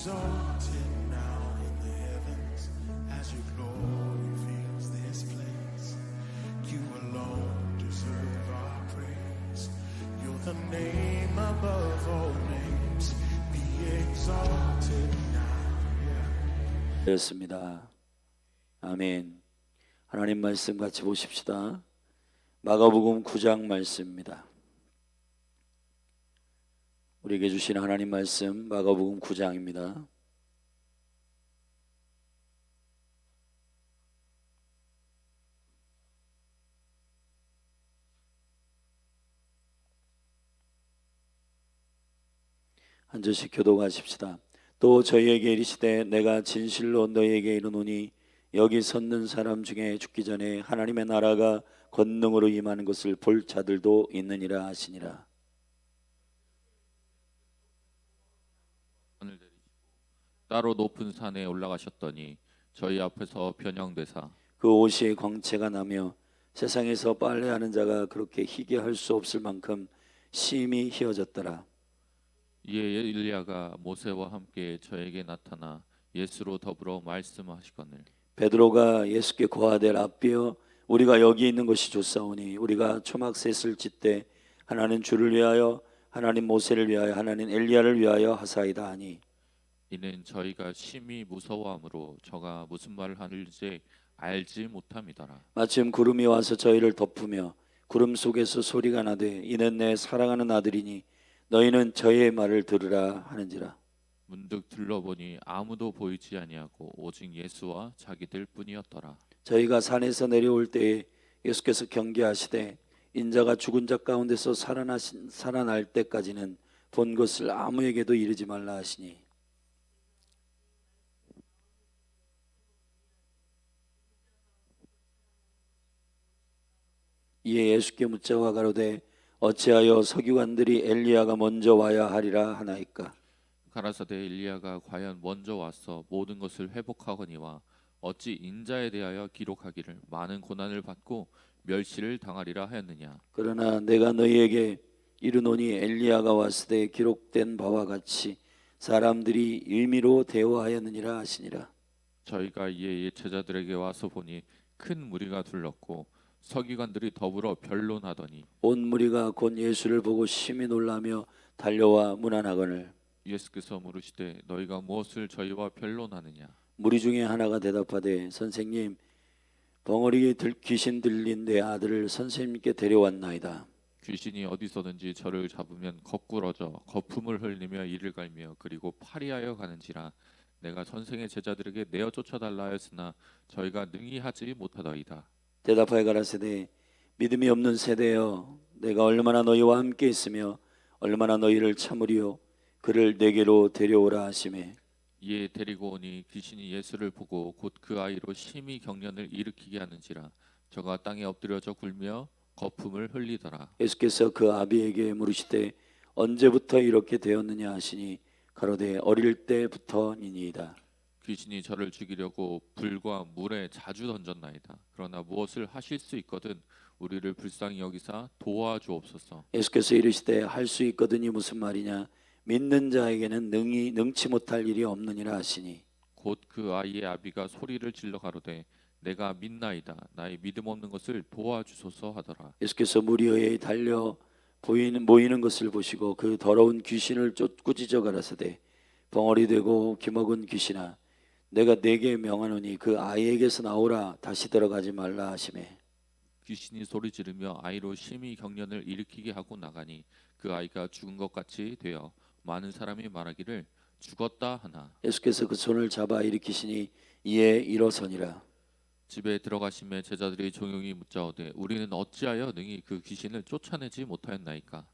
exalted now in the heavens as your glory fills this place. You alone deserve our praise. You're the name above all names. Be exalted now. 되었습니다. 아멘. 하나님 말씀 같이 보십시다. 마가복음 9장 말씀입니다. 우리에게 주신 하나님 말씀 마가복음 9장입니다. 한 절씩 교독하십시다. 또 저희에게 이르시되 내가 진실로 너희에게 이르노니 여기 섰는 사람 중에 죽기 전에 하나님의 나라가 권능으로 임하는 것을 볼 자들도 있느니라 하시니라. 따로 높은 산에 올라가셨더니 저희 앞에서 변형되사 그 옷이 광채가 나며 세상에서 빨래하는 자가 그렇게 희게 할 수 없을 만큼 심히 희어졌더라. 이에 엘리야가 모세와 함께 저에게 나타나 예수로 더불어 말씀하시거늘 베드로가 예수께 고하되 라삐여 우리가 여기 있는 것이 좋사오니 우리가 초막셋을 짓되 하나는 주를 위하여 하나님 모세를 위하여 하나님 엘리야를 위하여 하사이다 하니 이는 저희가 심히 무서워함으로 저가 무슨 말을 하는지 알지 못함이더라. 마침 구름이 와서 저희를 덮으며 구름 속에서 소리가 나되 이는 내 사랑하는 아들이니 너희는 저의 말을 들으라 하는지라. 문득 둘러보니 아무도 보이지 아니하고 오직 예수와 자기들 뿐이었더라. 저희가 산에서 내려올 때에 예수께서 경계하시되 인자가 죽은 자 가운데서 살아날 때까지는 본 것을 아무에게도 이르지 말라 하시니 이에 예수께 묻자와 가로되 어찌하여 서기관들이 엘리야가 먼저 와야 하리라 하나이까. 가라사대 엘리야가 과연 먼저 와서 모든 것을 회복하거니와 어찌 인자에 대하여 기록하기를 많은 고난을 받고 멸시를 당하리라 하였느냐. 그러나 내가 너희에게 이르노니 엘리야가 왔을 때 기록된 바와 같이 사람들이 의미로 대우하였느니라 하시니라. 저희가 이에 옛 제자들에게 와서 보니 큰 무리가 둘렀고 서기관들이 더불어 변론하더니 온 무리가 곧 예수를 보고 심히 놀라며 달려와 문안하거늘 예수께서 물으시되 너희가 무엇을 저희와 변론하느냐. 무리 중에 하나가 대답하되 선생님 벙어리 귀신 들린 내 아들을 선생님께 데려왔나이다. 귀신이 어디서든지 저를 잡으면 거꾸러져 거품을 흘리며 이를 갈며 그리고 파리하여 가는지라. 내가 선생의 제자들에게 내어 쫓아달라 하였으나 저희가 능히 하지 못하더이다. 대답하여 가라사대 믿음이 없는 세대여 내가 얼마나 너희와 함께 있으며 얼마나 너희를 참으리요 그를 내게로 데려오라 하시매 이에 데리고 오니 귀신이 예수를 보고 곧 그 아이로 심히 경련을 일으키게 하는지라. 저가 땅에 엎드려져 굴며 거품을 흘리더라. 예수께서 그 아비에게 물으시되 언제부터 이렇게 되었느냐 하시니 가로되 어릴 때부터니이다. 귀신이 저를 죽이려고 불과 물에 자주 던졌나이다. 그러나 무엇을 하실 수 있거든 우리를 불쌍히 여기사 도와주옵소서. 예수께서 이르시되 할 수 있거든이 무슨 말이냐 믿는 자에게는 능치 못할 일이 없느니라 하시니 곧 그 아이의 아비가 소리를 질러 가로되 내가 믿나이다. 나의 믿음 없는 것을 도와주소서 하더라. 예수께서 무리에 달려 모이는 것을 보시고 그 더러운 귀신을 꾸짖어 가라사대 벙어리 되고 기먹은 귀신아 내가 네게 명하노니 그 아이에게서 나오라 다시 들어가지 말라 하시매 귀신이 소리 지르며 아이로 심히 경련을 일으키게 하고 나가니 그 아이가 죽은 것 같이 되어 많은 사람이 말하기를 죽었다 하나. 예수께서 그 손을 잡아 일으키시니 이에 일어서니라. 집에 들어가심에 제자들이 종용이 묻자오되 우리는 어찌하여 능히 그 귀신을 쫓아내지 못하였나이까.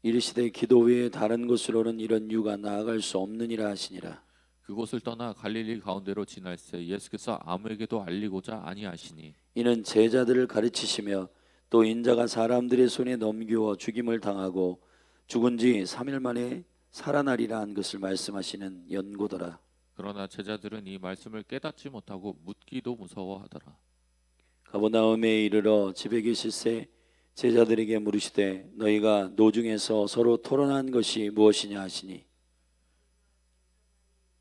이르시되 기도 외에 다른 곳으로는 이런 유가 나아갈 수 없느니라 하시니라. 그곳을 떠나 갈릴리 가운데로 지날새 예수께서 아무에게도 알리고자 아니하시니 이는 제자들을 가르치시며 또 인자가 사람들의 손에 넘겨 죽임을 당하고 죽은 지 3일 만에 살아나리라 한 것을 말씀하시는 연고더라. 그러나 제자들은 이 말씀을 깨닫지 못하고 묻기도 무서워하더라. 가버나움에 이르러 집에 계실새 제자들에게 물으시되 너희가 노중에서 서로 토론한 것이 무엇이냐 하시니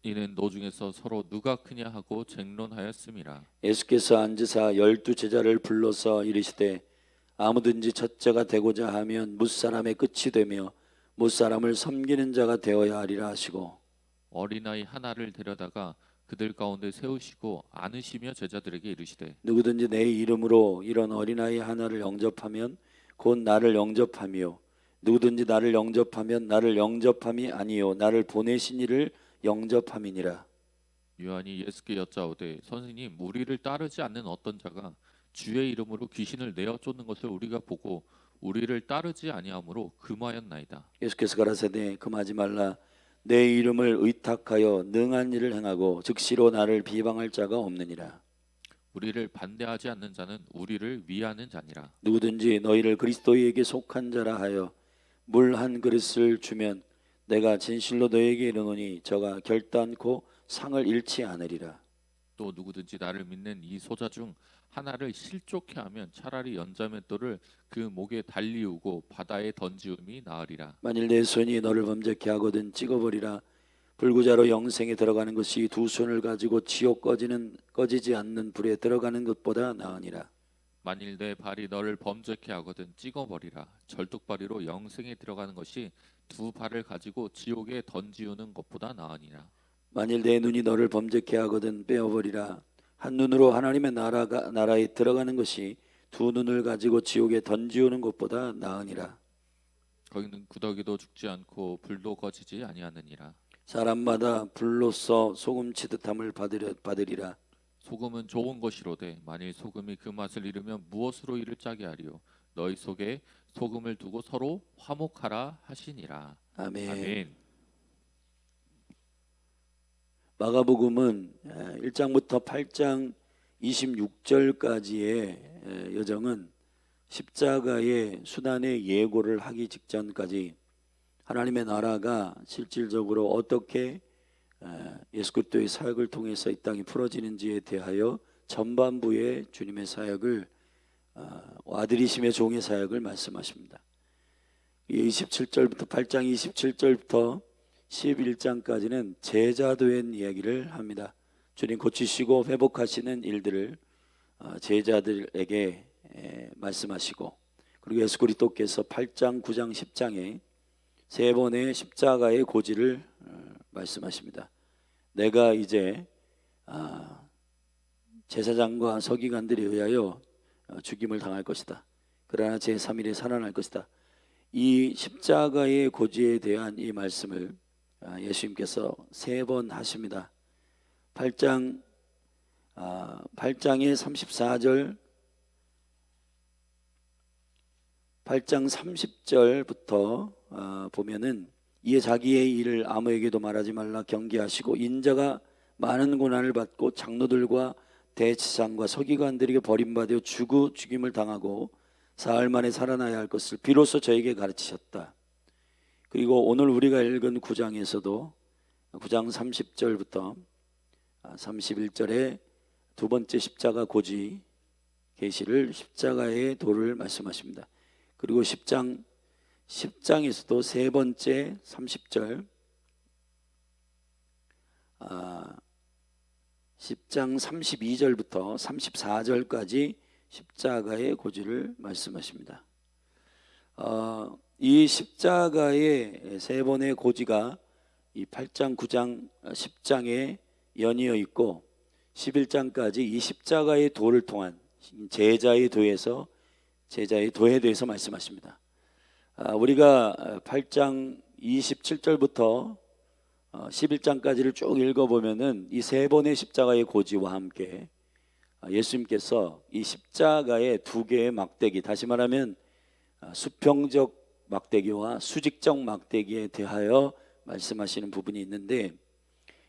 이는 노중에서 서로 누가 크냐 하고 쟁론하였음이라. 예수께서 앉으사 12 제자를 불러서 이르시되 아무든지 첫째가 되고자 하면 뭇사람의 끝이 되며 뭇사람을 섬기는 자가 되어야 하리라 하시고 어린아이 하나를 데려다가 그들 가운데 세우시고 안으시며 제자들에게 이르시되 누구든지 내 이름으로 이런 어린아이 하나를 영접하면 곧 나를 영접하며 누구든지 나를 영접하면 나를 영접함이 아니요 나를 보내신 이를 영접함이니라. 요한이 예수께 여짜오되 선생님 우리를 따르지 않는 어떤 자가 주의 이름으로 귀신을 내어 쫓는 것을 우리가 보고 우리를 따르지 아니하므로 금하였나이다. 예수께서 가라사대 금하지 말라. 내 이름을 의탁하여 능한 일을 행하고 즉시로 나를 비방할 자가 없느니라. 우리를 반대하지 않는 자는 우리를 위하는 자니라. 누구든지 너희를 그리스도에게 속한 자라 하여 물 한 그릇을 주면 내가 진실로 너희에게 이르노니 저가 결단코 상을 잃지 않으리라. 또 누구든지 나를 믿는 이 소자 중 하나를 실족해 하면 차라리 연자맷돌을 그 목에 달리우고 바다에 던지움이 나으리라. 만일 내 손이 너를 범죄케 하거든 찍어버리라. 불구자로 영생에 들어가는 것이 두 손을 가지고 지옥 꺼지지 않는 불에 들어가는 것보다 나으니라. 만일 내 발이 너를 범죄케 하거든 찍어버리라. 절뚝발이로 영생에 들어가는 것이 두 발을 가지고 지옥에 던지우는 것보다 나으니라. 만일 내 눈이 너를 범죄케 하거든 빼어버리라. 한 눈으로 하나님의 나라에 들어가는 것이 두 눈을 가지고 지옥에 던지우는 것보다 나으니라. 거기는 구더기도 죽지 않고 불도 꺼지지 아니하느니라. 사람마다 불로써 소금치듯함을 받으리라. 소금은 좋은 것이로되 만일 소금이 그 맛을 잃으면 무엇으로 이를 짜게 하리요. 너희 속에 소금을 두고 서로 화목하라 하시니라. 아멘. 아멘. 마가복음은 1장부터 8장 26절까지의 여정은 십자가의 수단의 예고를 하기 직전까지 하나님의 나라가 실질적으로 어떻게 예수 그리스도의 사역을 통해서 이 땅이 풀어지는지에 대하여 전반부의 주님의 사역을 아들이심의 종의 사역을 말씀하십니다. 27절부터 8장 27절부터 11장까지는 제자된 이야기를 합니다. 주님 고치시고 회복하시는 일들을 제자들에게 말씀하시고 그리고 예수 그리스도께서 8장, 9장, 10장에 세 번의 십자가의 고지를 말씀하십니다. 내가 이제 제사장과 서기관들에 의하여 죽임을 당할 것이다. 그러나 제3일에 살아날 것이다. 이 십자가의 고지에 대한 이 말씀을 예수님께서 세 번 하십니다. 8장의 34절, 8장 30절부터 보면은 이에 자기의 일을 아무에게도 말하지 말라 경계하시고 인자가 많은 고난을 받고 장로들과 대제사장과 서기관들에게 버림받아 죽임을 당하고 사흘 만에 살아나야 할 것을 비로소 저에게 가르치셨다. 그리고 오늘 우리가 읽은 9장에서도 9장 30절부터 31절에 두 번째 십자가 고지 계시를 십자가의 도를 말씀하십니다. 그리고 10장에서도 세 번째 30절 10장 32절부터 34절까지 십자가의 고지를 말씀하십니다. 이 십자가의 세 번의 고지가 이 8장, 9장, 10장에 연이어 있고 11장까지 이 십자가의 도를 통한 제자의 도에서 제자의 도에 대해서 말씀하십니다. 우리가 8장 27절부터 11장까지를 쭉 읽어보면은 이 세 번의 십자가의 고지와 함께 예수님께서 이 십자가의 두 개의 막대기, 다시 말하면 수평적 막대기와 수직적 막대기에 대하여 말씀하시는 부분이 있는데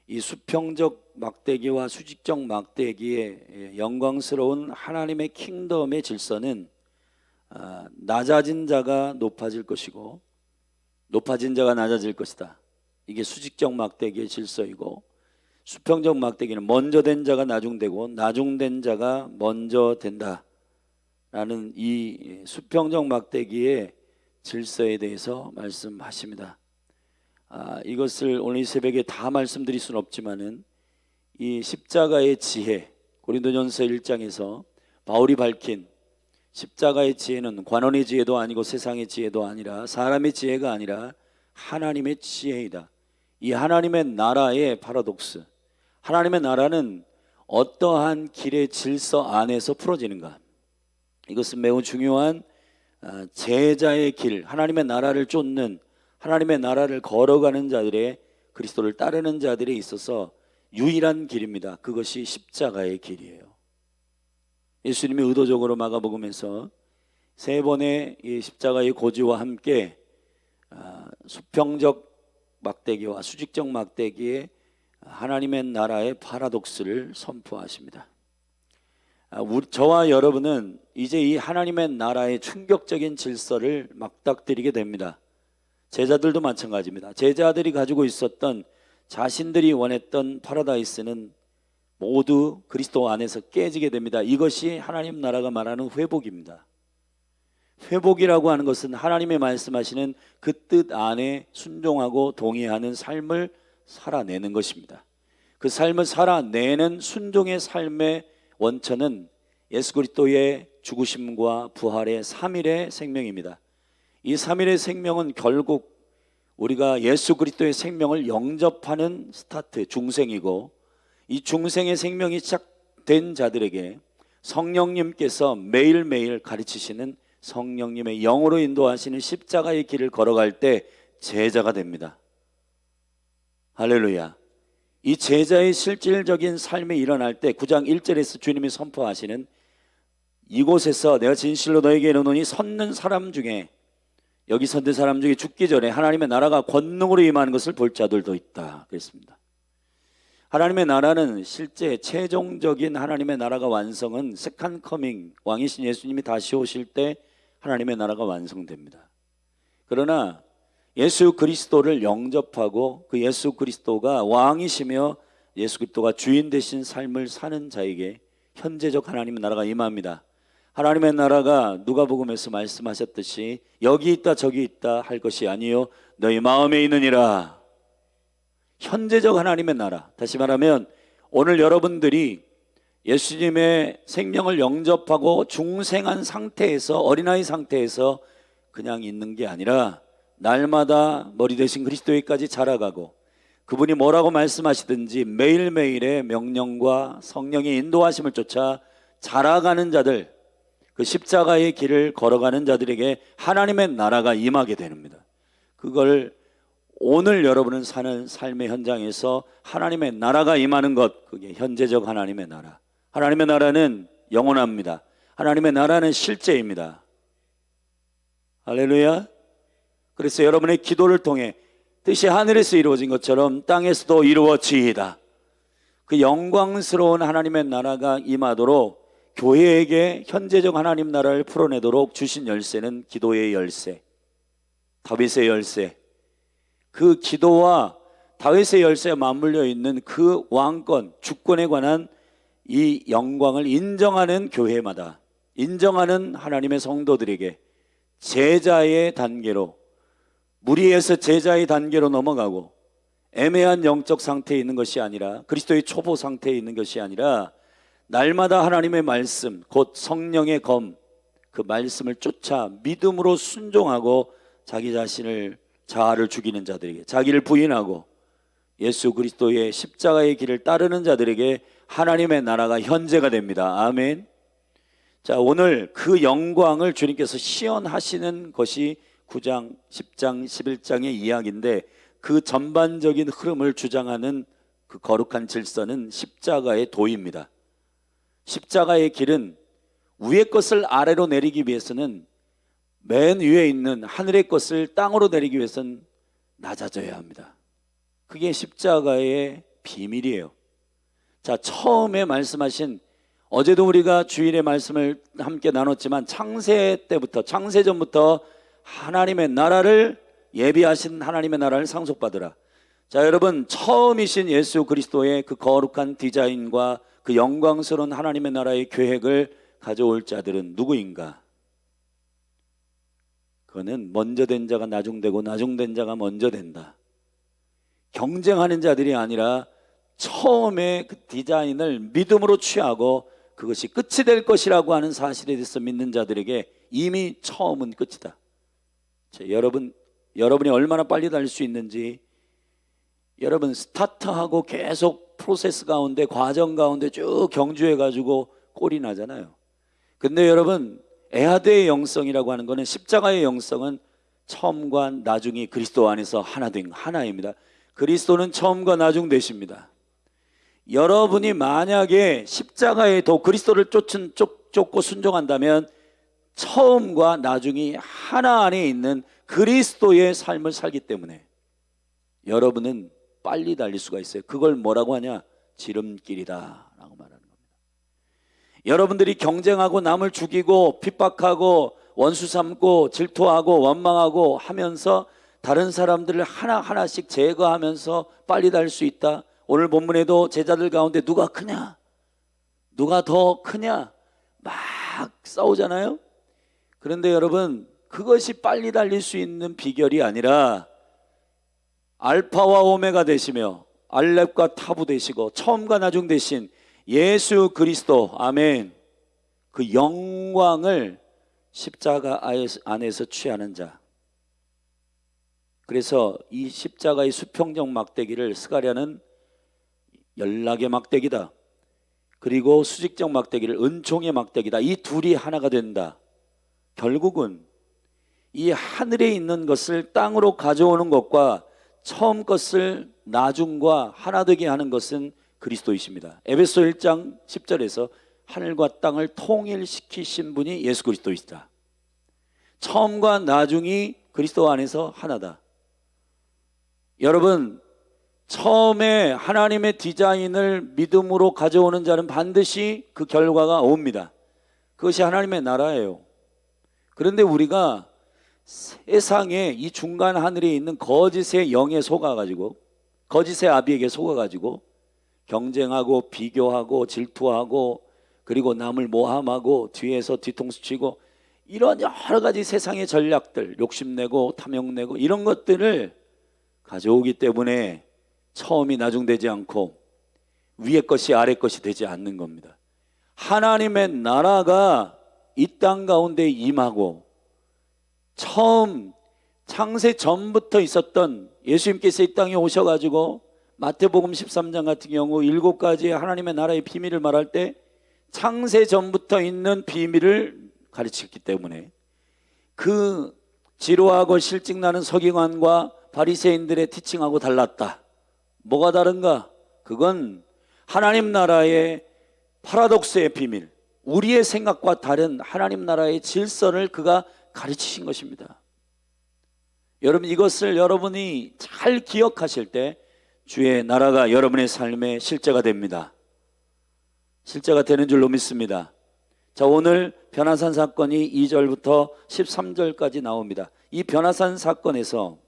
이 수평적 막대기와 수직적 막대기의 영광스러운 하나님의 킹덤의 질서는 낮아진 자가 높아질 것이고 높아진 자가 낮아질 것이다. 이게 수직적 막대기의 질서이고 수평적 막대기는 먼저 된 자가 나중되고 나중된 자가 먼저 된다 라는 이 수평적 막대기의 질서에 대해서 말씀하십니다. 이것을 오늘 이 새벽에 다 말씀드릴 수는 없지만은 이 십자가의 지혜, 고린도전서 1장에서 바울이 밝힌 십자가의 지혜는 관원의 지혜도 아니고 세상의 지혜도 아니라 사람의 지혜가 아니라 하나님의 지혜이다. 이 하나님의 나라의 파라독스, 하나님의 나라는 어떠한 길의 질서 안에서 풀어지는가? 이것은 매우 중요한 제자의 길, 하나님의 나라를 쫓는, 하나님의 나라를 걸어가는 자들의, 그리스도를 따르는 자들에 있어서 유일한 길입니다. 그것이 십자가의 길이에요. 예수님이 의도적으로 마가복음에서 3번의 이 십자가의 고지와 함께 수평적 막대기와 수직적 막대기의 하나님의 나라의 파라독스를 선포하십니다. 저와 여러분은 이제 이 하나님의 나라의 충격적인 질서를 맞닥뜨리게 됩니다. 제자들도 마찬가지입니다. 제자들이 가지고 있었던, 자신들이 원했던 파라다이스는 모두 그리스도 안에서 깨지게 됩니다. 이것이 하나님 나라가 말하는 회복입니다. 회복이라고 하는 것은 하나님의 말씀하시는 그 뜻 안에 순종하고 동의하는 삶을 살아내는 것입니다. 그 삶을 살아내는 순종의 삶의 원천은 예수 그리스도의 죽으심과 부활의 3일의 생명입니다. 이 3일의 생명은 결국 우리가 예수 그리스도의 생명을 영접하는 스타트, 중생이고, 이 중생의 생명이 시작된 자들에게 성령님께서 매일매일 가르치시는 성령님의 영으로 인도하시는 십자가의 길을 걸어갈 때 제자가 됩니다. 할렐루야. 이 제자의 실질적인 삶이 일어날 때 9장 1절에서 주님이 선포하시는, 이곳에서 내가 진실로 너에게 이르노니 섰는 사람 중에, 여기 섰는 사람 중에 죽기 전에 하나님의 나라가 권능으로 임하는 것을 볼 자들도 있다 그랬습니다. 하나님의 나라는 실제 최종적인 하나님의 나라가 완성은 세컨 커밍, 왕이신 예수님이 다시 오실 때 하나님의 나라가 완성됩니다. 그러나 예수 그리스도를 영접하고 그 예수 그리스도가 왕이시며 예수 그리스도가 주인 되신 삶을 사는 자에게 현재적 하나님의 나라가 임합니다. 하나님의 나라가 누가복음에서 말씀하셨듯이 여기 있다 저기 있다 할 것이 아니요 너희 마음에 있느니라. 현재적 하나님의 나라, 다시 말하면 오늘 여러분들이 예수님의 생명을 영접하고 중생한 상태에서, 어린아이 상태에서 그냥 있는 게 아니라 날마다 머리 대신 그리스도에까지 자라가고, 그분이 뭐라고 말씀하시든지 매일매일의 명령과 성령의 인도하심을 쫓아 자라가는 자들, 그 십자가의 길을 걸어가는 자들에게 하나님의 나라가 임하게 됩니다. 그걸 오늘 여러분은 사는 삶의 현장에서 하나님의 나라가 임하는 것, 그게 현재적 하나님의 나라. 하나님의 나라는 영원합니다. 하나님의 나라는 실제입니다. 할렐루야. 그래서 여러분의 기도를 통해 뜻이 하늘에서 이루어진 것처럼 땅에서도 이루어지이다. 그 영광스러운 하나님의 나라가 임하도록 교회에게 현재적 하나님 나라를 풀어내도록 주신 열쇠는 기도의 열쇠, 다윗의 열쇠. 그 기도와 다윗의 열쇠에 맞물려 있는 그 왕권, 주권에 관한 이 영광을 인정하는 교회마다, 인정하는 하나님의 성도들에게 제자의 단계로, 무리에서 제자의 단계로 넘어가고 애매한 영적 상태에 있는 것이 아니라, 그리스도의 초보 상태에 있는 것이 아니라 날마다 하나님의 말씀, 곧 성령의 검, 그 말씀을 쫓아 믿음으로 순종하고 자기 자신을, 자아를 죽이는 자들에게, 자기를 부인하고 예수 그리스도의 십자가의 길을 따르는 자들에게 하나님의 나라가 현재가 됩니다. 아멘. 자, 오늘 그 영광을 주님께서 시연하시는 것이 9장, 10장, 11장의 이야기인데, 그 전반적인 흐름을 주장하는 그 거룩한 질서는 십자가의 도입니다. 십자가의 길은 위의 것을 아래로 내리기 위해서는 맨 위에 있는 하늘의 것을 땅으로 내리기 위해서는 낮아져야 합니다. 그게 십자가의 비밀이에요. 자, 처음에 말씀하신, 어제도 우리가 주일의 말씀을 함께 나눴지만 창세 때부터, 창세전부터 하나님의 나라를 예비하신 하나님의 나라를 상속받으라. 자, 여러분, 처음이신 예수 그리스도의 그 거룩한 디자인과 그 영광스러운 하나님의 나라의 계획을 가져올 자들은 누구인가? 그거는 먼저 된 자가 나중되고 나중된 자가 먼저 된다. 경쟁하는 자들이 아니라 처음에 그 디자인을 믿음으로 취하고 그것이 끝이 될 것이라고 하는 사실에 대해서 믿는 자들에게 이미 처음은 끝이다. 자, 여러분이 얼마나 빨리 달릴 수 있는지, 여러분 스타트하고 계속 프로세스 가운데, 과정 가운데 쭉 경주해 가지고 꼴이 나잖아요. 근데 여러분, 에하드의 영성이라고 하는 거는, 십자가의 영성은 처음과 나중이 그리스도 안에서 하나입니다. 그리스도는 처음과 나중 되십니다. 여러분이 만약에 십자가에 더 그리스도를 쫓고 순종한다면 처음과 나중이 하나 안에 있는 그리스도의 삶을 살기 때문에 여러분은 빨리 달릴 수가 있어요. 그걸 뭐라고 하냐? 지름길이다 라고 말하는 겁니다. 여러분들이 경쟁하고 남을 죽이고 핍박하고 원수 삼고 질투하고 원망하고 하면서 다른 사람들을 하나하나씩 제거하면서 빨리 달릴 수 있다. 오늘 본문에도 제자들 가운데 누가 크냐, 누가 더 크냐 막 싸우잖아요. 그런데 여러분, 그것이 빨리 달릴 수 있는 비결이 아니라 알파와 오메가 되시며 알렙과 타부 되시고 처음과 나중 되신 예수 그리스도, 아멘, 그 영광을 십자가 안에서 취하는 자. 그래서 이 십자가의 수평적 막대기를 스가랴는 연락의 막대기다, 그리고 수직적 막대기를 은총의 막대기다, 이 둘이 하나가 된다. 결국은 이 하늘에 있는 것을 땅으로 가져오는 것과 처음 것을 나중과 하나 되게 하는 것은 그리스도이십니다. 에베소 1장 10절에서 하늘과 땅을 통일시키신 분이 예수 그리스도이시다. 처음과 나중이 그리스도 안에서 하나다. 여러분, 처음에 하나님의 디자인을 믿음으로 가져오는 자는 반드시 그 결과가 옵니다. 그것이 하나님의 나라예요. 그런데 우리가 세상에 이 중간 하늘에 있는 거짓의 영에 속아가지고, 거짓의 아비에게 속아가지고 경쟁하고 비교하고 질투하고 그리고 남을 모함하고 뒤에서 뒤통수 치고 이런 여러 가지 세상의 전략들, 욕심내고 탐욕내고 이런 것들을 가져오기 때문에 처음이 나중되지 않고 위의 것이 아래 것이 되지 않는 겁니다. 하나님의 나라가 이 땅 가운데 임하고 처음 창세 전부터 있었던 예수님께서 이 땅에 오셔가지고 마태복음 13장 같은 경우 7가지 하나님의 나라의 비밀을 말할 때 창세 전부터 있는 비밀을 가르쳤기 때문에 그 지루하고 실증나는 서기관과 바리새인들의 티칭하고 달랐다. 뭐가 다른가? 그건 하나님 나라의 파라독스의 비밀, 우리의 생각과 다른 하나님 나라의 질서를 그가 가르치신 것입니다. 여러분, 이것을 여러분이 잘 기억하실 때 주의 나라가 여러분의 삶의 실제가 됩니다. 실제가 되는 줄로 믿습니다. 자, 오늘 변화산 사건이 2절부터 13절까지 나옵니다. 이 변화산 사건에서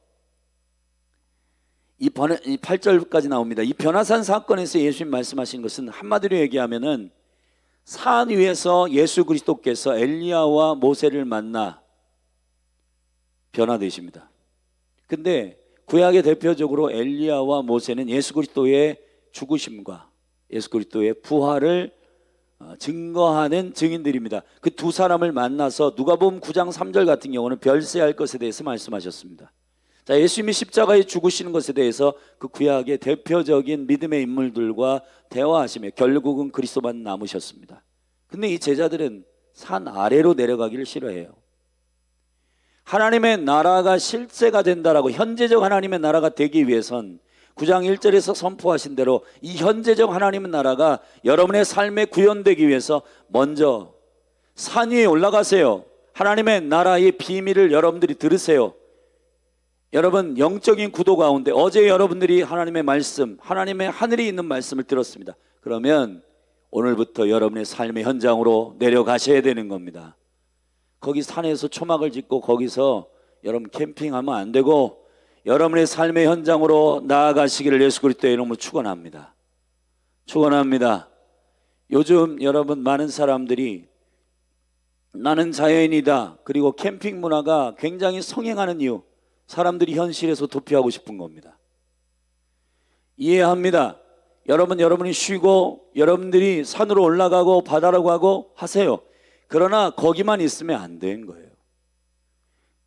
이 8절까지 나옵니다. 이 변화산 사건에서 예수님 말씀하신 것은 한마디로 얘기하면은 산 위에서 예수 그리스도께서 엘리야와 모세를 만나 변화되십니다. 근데 구약의 대표적으로 엘리야와 모세는 예수 그리스도의 죽으심과 예수 그리스도의 부활을 증거하는 증인들입니다. 그 두 사람을 만나서 누가복음 9장 3절 같은 경우는 별세할 것에 대해서 말씀하셨습니다. 자, 예수님이 십자가에 죽으시는 것에 대해서 그 구약의 대표적인 믿음의 인물들과 대화하시며 결국은 그리스도만 남으셨습니다. 근데 이 제자들은 산 아래로 내려가기를 싫어해요. 하나님의 나라가 실제가 된다라고, 현재적 하나님의 나라가 되기 위해선 9장 1절에서 선포하신 대로 이 현재적 하나님의 나라가 여러분의 삶에 구현되기 위해서 먼저 산 위에 올라가세요. 하나님의 나라의 비밀을 여러분들이 들으세요. 여러분, 영적인 구도 가운데 어제 여러분들이 하나님의 말씀, 하나님의 하늘에 있는 말씀을 들었습니다. 그러면 오늘부터 여러분의 삶의 현장으로 내려가셔야 되는 겁니다. 거기 산에서 초막을 짓고 거기서 여러분 캠핑하면 안 되고 여러분의 삶의 현장으로 나아가시기를 예수 그리스도의 이름으로 축원합니다. 축원합니다. 요즘 여러분 많은 사람들이 나는 자연이다, 그리고 캠핑 문화가 굉장히 성행하는 이유, 사람들이 현실에서 도피하고 싶은 겁니다. 이해합니다. 여러분이 쉬고 여러분들이 산으로 올라가고 바다로 가고 하세요. 그러나 거기만 있으면 안 되는 거예요.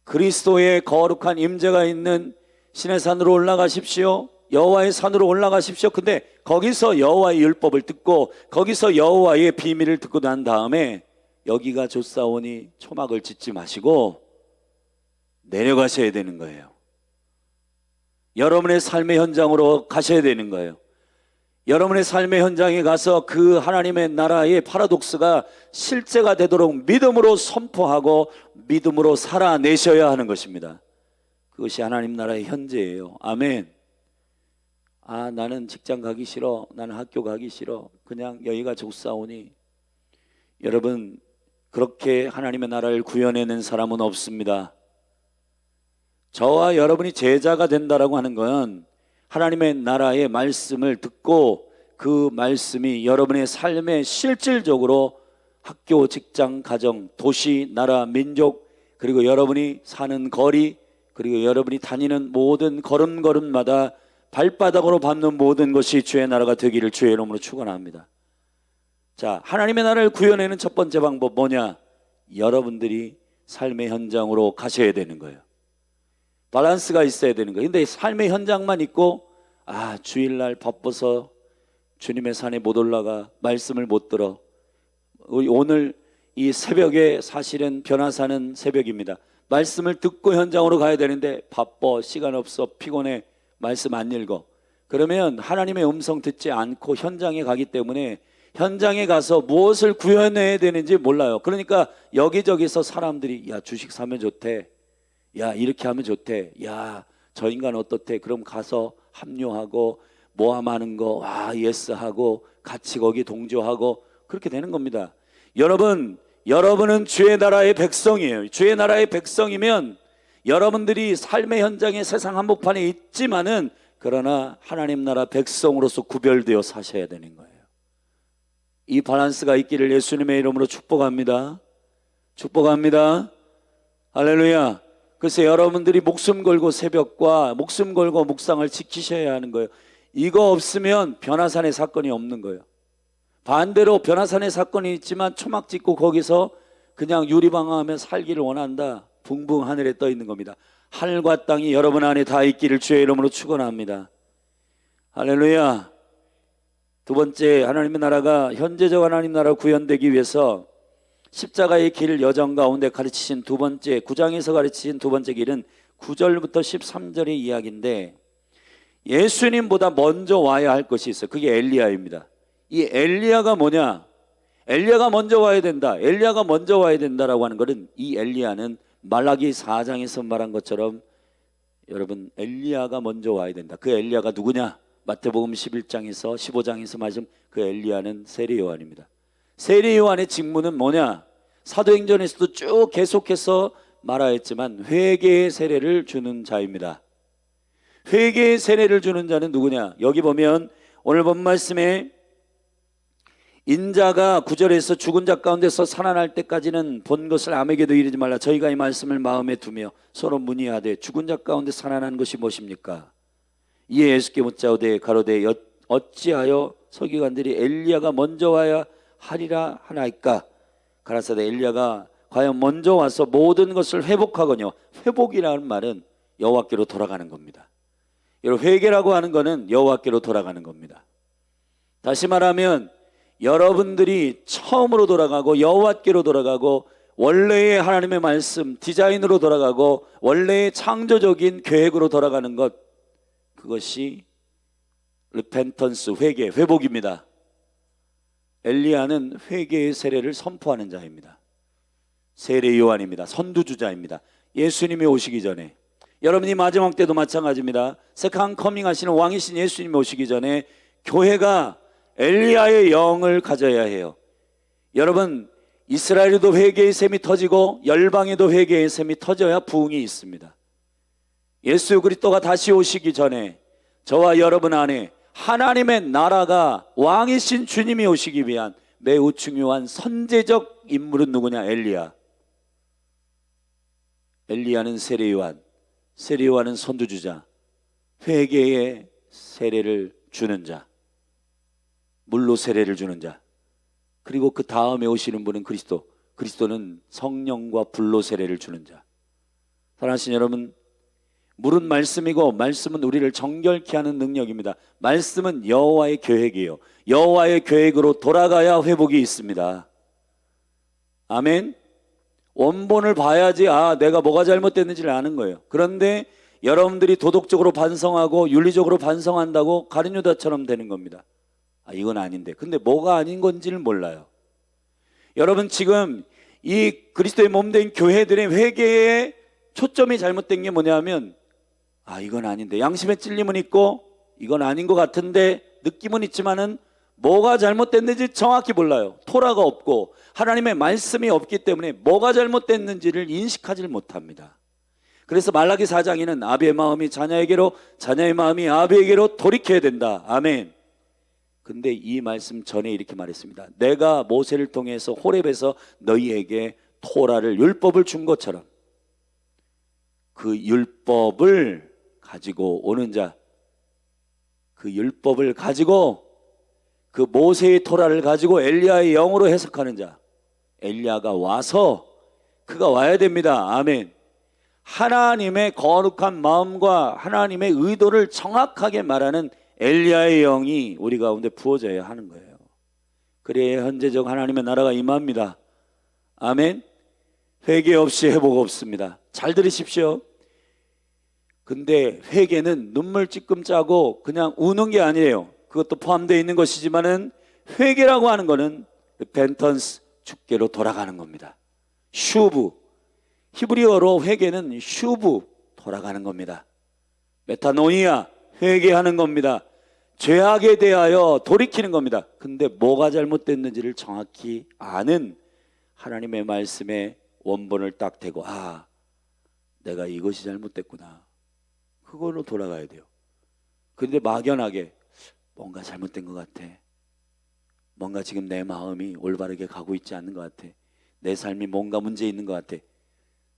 그리스도의 거룩한 임재가 있는 신의 산으로 올라가십시오. 여호와의 산으로 올라가십시오. 근데 거기서 여호와의 율법을 듣고 거기서 여호와의 비밀을 듣고 난 다음에 여기가 좋사오니 초막을 짓지 마시고 내려가셔야 되는 거예요. 여러분의 삶의 현장으로 가셔야 되는 거예요. 여러분의 삶의 현장에 가서 그 하나님의 나라의 파라독스가 실제가 되도록 믿음으로 선포하고 믿음으로 살아내셔야 하는 것입니다. 그것이 하나님 나라의 현재예요. 아멘. 아, 나는 직장 가기 싫어, 나는 학교 가기 싫어, 그냥 여기가 좋사오니. 여러분, 그렇게 하나님의 나라를 구현해낸 사람은 없습니다. 저와 여러분이 제자가 된다라고 하는 건 하나님의 나라의 말씀을 듣고 그 말씀이 여러분의 삶에 실질적으로 학교, 직장, 가정, 도시, 나라, 민족, 그리고 여러분이 사는 거리, 그리고 여러분이 다니는 모든 걸음걸음마다 발바닥으로 밟는 모든 것이 주의 나라가 되기를 주의 이름으로 축원합니다. 자, 하나님의 나라를 구현하는 첫 번째 방법 뭐냐? 여러분들이 삶의 현장으로 가셔야 되는 거예요. 밸런스가 있어야 되는 거예요. 근데 삶의 현장만 있고 주일날 바빠서 주님의 산에 못 올라가, 말씀을 못 들어. 오늘 이 새벽에 사실은 변화사는 새벽입니다. 말씀을 듣고 현장으로 가야 되는데 바빠, 시간 없어, 피곤해, 말씀 안 읽어. 그러면 하나님의 음성 듣지 않고 현장에 가기 때문에 현장에 가서 무엇을 구현해야 되는지 몰라요. 그러니까 여기저기서 사람들이 야, 주식 사면 좋대, 야, 이렇게 하면 좋대, 야, 저 인간 어떻대, 그럼 가서 합류하고 모함하는 거 예스하고 같이 거기 동조하고 그렇게 되는 겁니다. 여러분은 주의 나라의 백성이에요. 주의 나라의 백성이면 여러분들이 삶의 현장에 세상 한복판에 있지만은 그러나 하나님 나라 백성으로서 구별되어 사셔야 되는 거예요. 이 밸런스가 있기를 예수님의 이름으로 축복합니다. 축복합니다. 할렐루야. 그래서 여러분들이 목숨 걸고 새벽과 목숨 걸고 묵상을 지키셔야 하는 거예요. 이거 없으면 변화산의 사건이 없는 거예요. 반대로 변화산의 사건이 있지만 초막 짓고 거기서 그냥 유리방황하며 살기를 원한다. 붕붕 하늘에 떠 있는 겁니다. 하늘과 땅이 여러분 안에 다 있기를 주의 이름으로 축원합니다. 할렐루야. 두 번째, 하나님의 나라가 현재적 하나님 나라 구현되기 위해서 십자가의 길 여정 가운데 가르치신 두 번째, 9장에서 가르치신 두 번째 길은 9절부터 13절의 이야기인데 예수님보다 먼저 와야 할 것이 있어요. 그게 엘리야입니다. 이 엘리야가 뭐냐? 엘리야가 먼저 와야 된다. 엘리야가 먼저 와야 된다라고 하는 것은 이 엘리야는 말라기 4장에서 말한 것처럼 여러분 엘리야가 먼저 와야 된다. 그 엘리야가 누구냐? 마태복음 11장에서 15장에서 말씀 그 엘리야는 세례 요한입니다. 세례 요한의 직무는 뭐냐? 사도행전에서도 쭉 계속해서 말하였지만 회개의 세례를 주는 자입니다. 회개의 세례를 주는 자는 누구냐? 여기 보면 오늘 본 말씀에 인자가 9절에서 죽은 자 가운데서 살아날 때까지는 본 것을 아무에게도 이르지 말라. 저희가 이 말씀을 마음에 두며 서로 문의하되 죽은 자 가운데 살아난 것이 무엇입니까? 이에 예수께 묻자오되 가로되 어찌하여 서기관들이 엘리야가 먼저 와야 하리라 하나이까? 가라사대 엘리야가 과연 먼저 와서 모든 것을 회복하거니와, 회복이라는 말은 여호와께로 돌아가는 겁니다. 여러분, 회개라고 하는 것은 여호와께로 돌아가는 겁니다. 다시 말하면 여러분들이 처음으로 돌아가고 여호와께로 돌아가고 원래의 하나님의 말씀 디자인으로 돌아가고 원래의 창조적인 계획으로 돌아가는 것, 그것이 repentance, 회개, 회복입니다. 엘리야는 회개의 세례를 선포하는 자입니다. 세례 요한입니다. 선두주자입니다. 예수님이 오시기 전에, 여러분이 마지막 때도 마찬가지입니다. 세컨 커밍 하시는 왕이신 예수님이 오시기 전에 교회가 엘리야의 영을 가져야 해요. 여러분, 이스라엘에도 회개의 샘이 터지고 열방에도 회개의 샘이 터져야 부흥이 있습니다. 예수 그리스도가 다시 오시기 전에 저와 여러분 안에 하나님의 나라가 왕이신 주님이 오시기 위한 매우 중요한 선제적 인물은 누구냐? 엘리야. 엘리야는 세례 요한, 세례 요한은 선두주자, 회개의 세례를 주는 자, 물로 세례를 주는 자, 그리고 그 다음에 오시는 분은 그리스도는 성령과 불로 세례를 주는 자. 사랑하신 여러분, 물은 말씀이고 말씀은 우리를 정결케 하는 능력입니다. 말씀은 여호와의 계획이에요. 여호와의 계획으로 돌아가야 회복이 있습니다. 아멘. 원본을 봐야지 내가 뭐가 잘못됐는지를 아는 거예요. 그런데 여러분들이 도덕적으로 반성하고 윤리적으로 반성한다고 가룟 유다처럼 되는 겁니다. 이건 아닌데. 근데 뭐가 아닌 건지를 몰라요. 여러분, 지금 이 그리스도의 몸된 교회들의 회개에 초점이 잘못된 게 뭐냐면 이건 아닌데, 양심의 찔림은 있고 이건 아닌 것 같은데 느낌은 있지만은 뭐가 잘못됐는지 정확히 몰라요. 토라가 없고 하나님의 말씀이 없기 때문에 뭐가 잘못됐는지를 인식하지 못합니다. 그래서 말라기 4장에는 아비의 마음이 자녀에게로, 자녀의 마음이 아비에게로 돌이켜야 된다. 아멘. 근데 이 말씀 전에 이렇게 말했습니다. 내가 모세를 통해서 호렙에서 너희에게 토라를, 율법을 준 것처럼 그 율법을 가지고 오는 자, 그 율법을 가지고, 그 모세의 토라를 가지고 엘리야의 영으로 해석하는 자, 엘리야가 와서, 그가 와야 됩니다. 아멘. 하나님의 거룩한 마음과 하나님의 의도를 정확하게 말하는 엘리야의 영이 우리 가운데 부어져야 하는 거예요. 그래야 현재적 하나님의 나라가 임합니다. 아멘. 회개 없이 회복 없습니다. 잘 들으십시오. 근데 회개는 눈물 찔끔 짜고 그냥 우는 게 아니에요. 그것도 포함되어 있는 것이지만은 회개라고 하는 거는 repentance, 주께로 돌아가는 겁니다. 슈브, 히브리어로 회개는 슈브, 돌아가는 겁니다. 메타노이아, 회개하는 겁니다. 죄악에 대하여 돌이키는 겁니다. 근데 뭐가 잘못됐는지를 정확히 아는 하나님의 말씀에 원본을 딱 대고 내가 이것이 잘못됐구나, 그걸로 돌아가야 돼요. 근데 막연하게 뭔가 잘못된 것 같아, 뭔가 지금 내 마음이 올바르게 가고 있지 않는 것 같아, 내 삶이 뭔가 문제 있는 것 같아.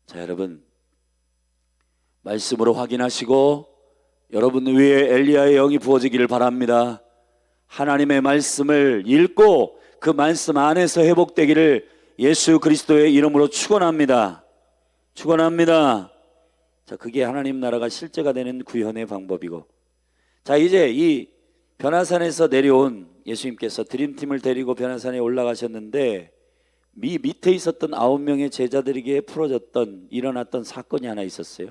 자, 여러분, 말씀으로 확인하시고 여러분 위에 엘리야의 영이 부어지기를 바랍니다. 하나님의 말씀을 읽고 그 말씀 안에서 회복되기를 예수 그리스도의 이름으로 축원합니다. 축원합니다. 자, 그게 하나님 나라가 실제가 되는 구현의 방법이고, 자, 이제 이 변화산에서 내려온 예수님께서 드림팀을 데리고 변화산에 올라가셨는데 밑에 있었던 9명의 제자들에게 일어났던 사건이 하나 있었어요.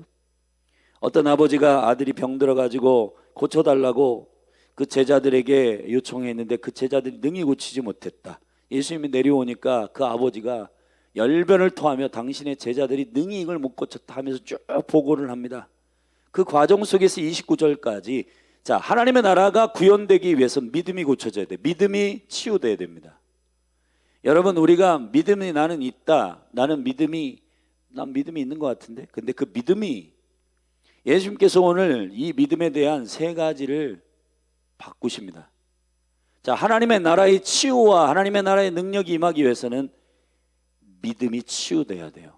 어떤 아버지가 아들이 병들어가지고 고쳐달라고 그 제자들에게 요청했는데 그 제자들이 능히 고치지 못했다. 예수님이 내려오니까 그 아버지가 열변을 토하며 당신의 제자들이 능히 이걸 못 고쳤다 하면서 쭉 보고를 합니다. 그 과정 속에서 29절까지, 자, 하나님의 나라가 구현되기 위해서 믿음이 고쳐져야 돼. 믿음이 치유돼야 됩니다. 여러분, 우리가 믿음이 나는 있다, 난 믿음이 있는 것 같은데, 근데 그 믿음이, 예수님께서 오늘 이 믿음에 대한 3가지를 바꾸십니다. 자, 하나님의 나라의 치유와 하나님의 나라의 능력이 임하기 위해서는 믿음이 치유돼야 돼요.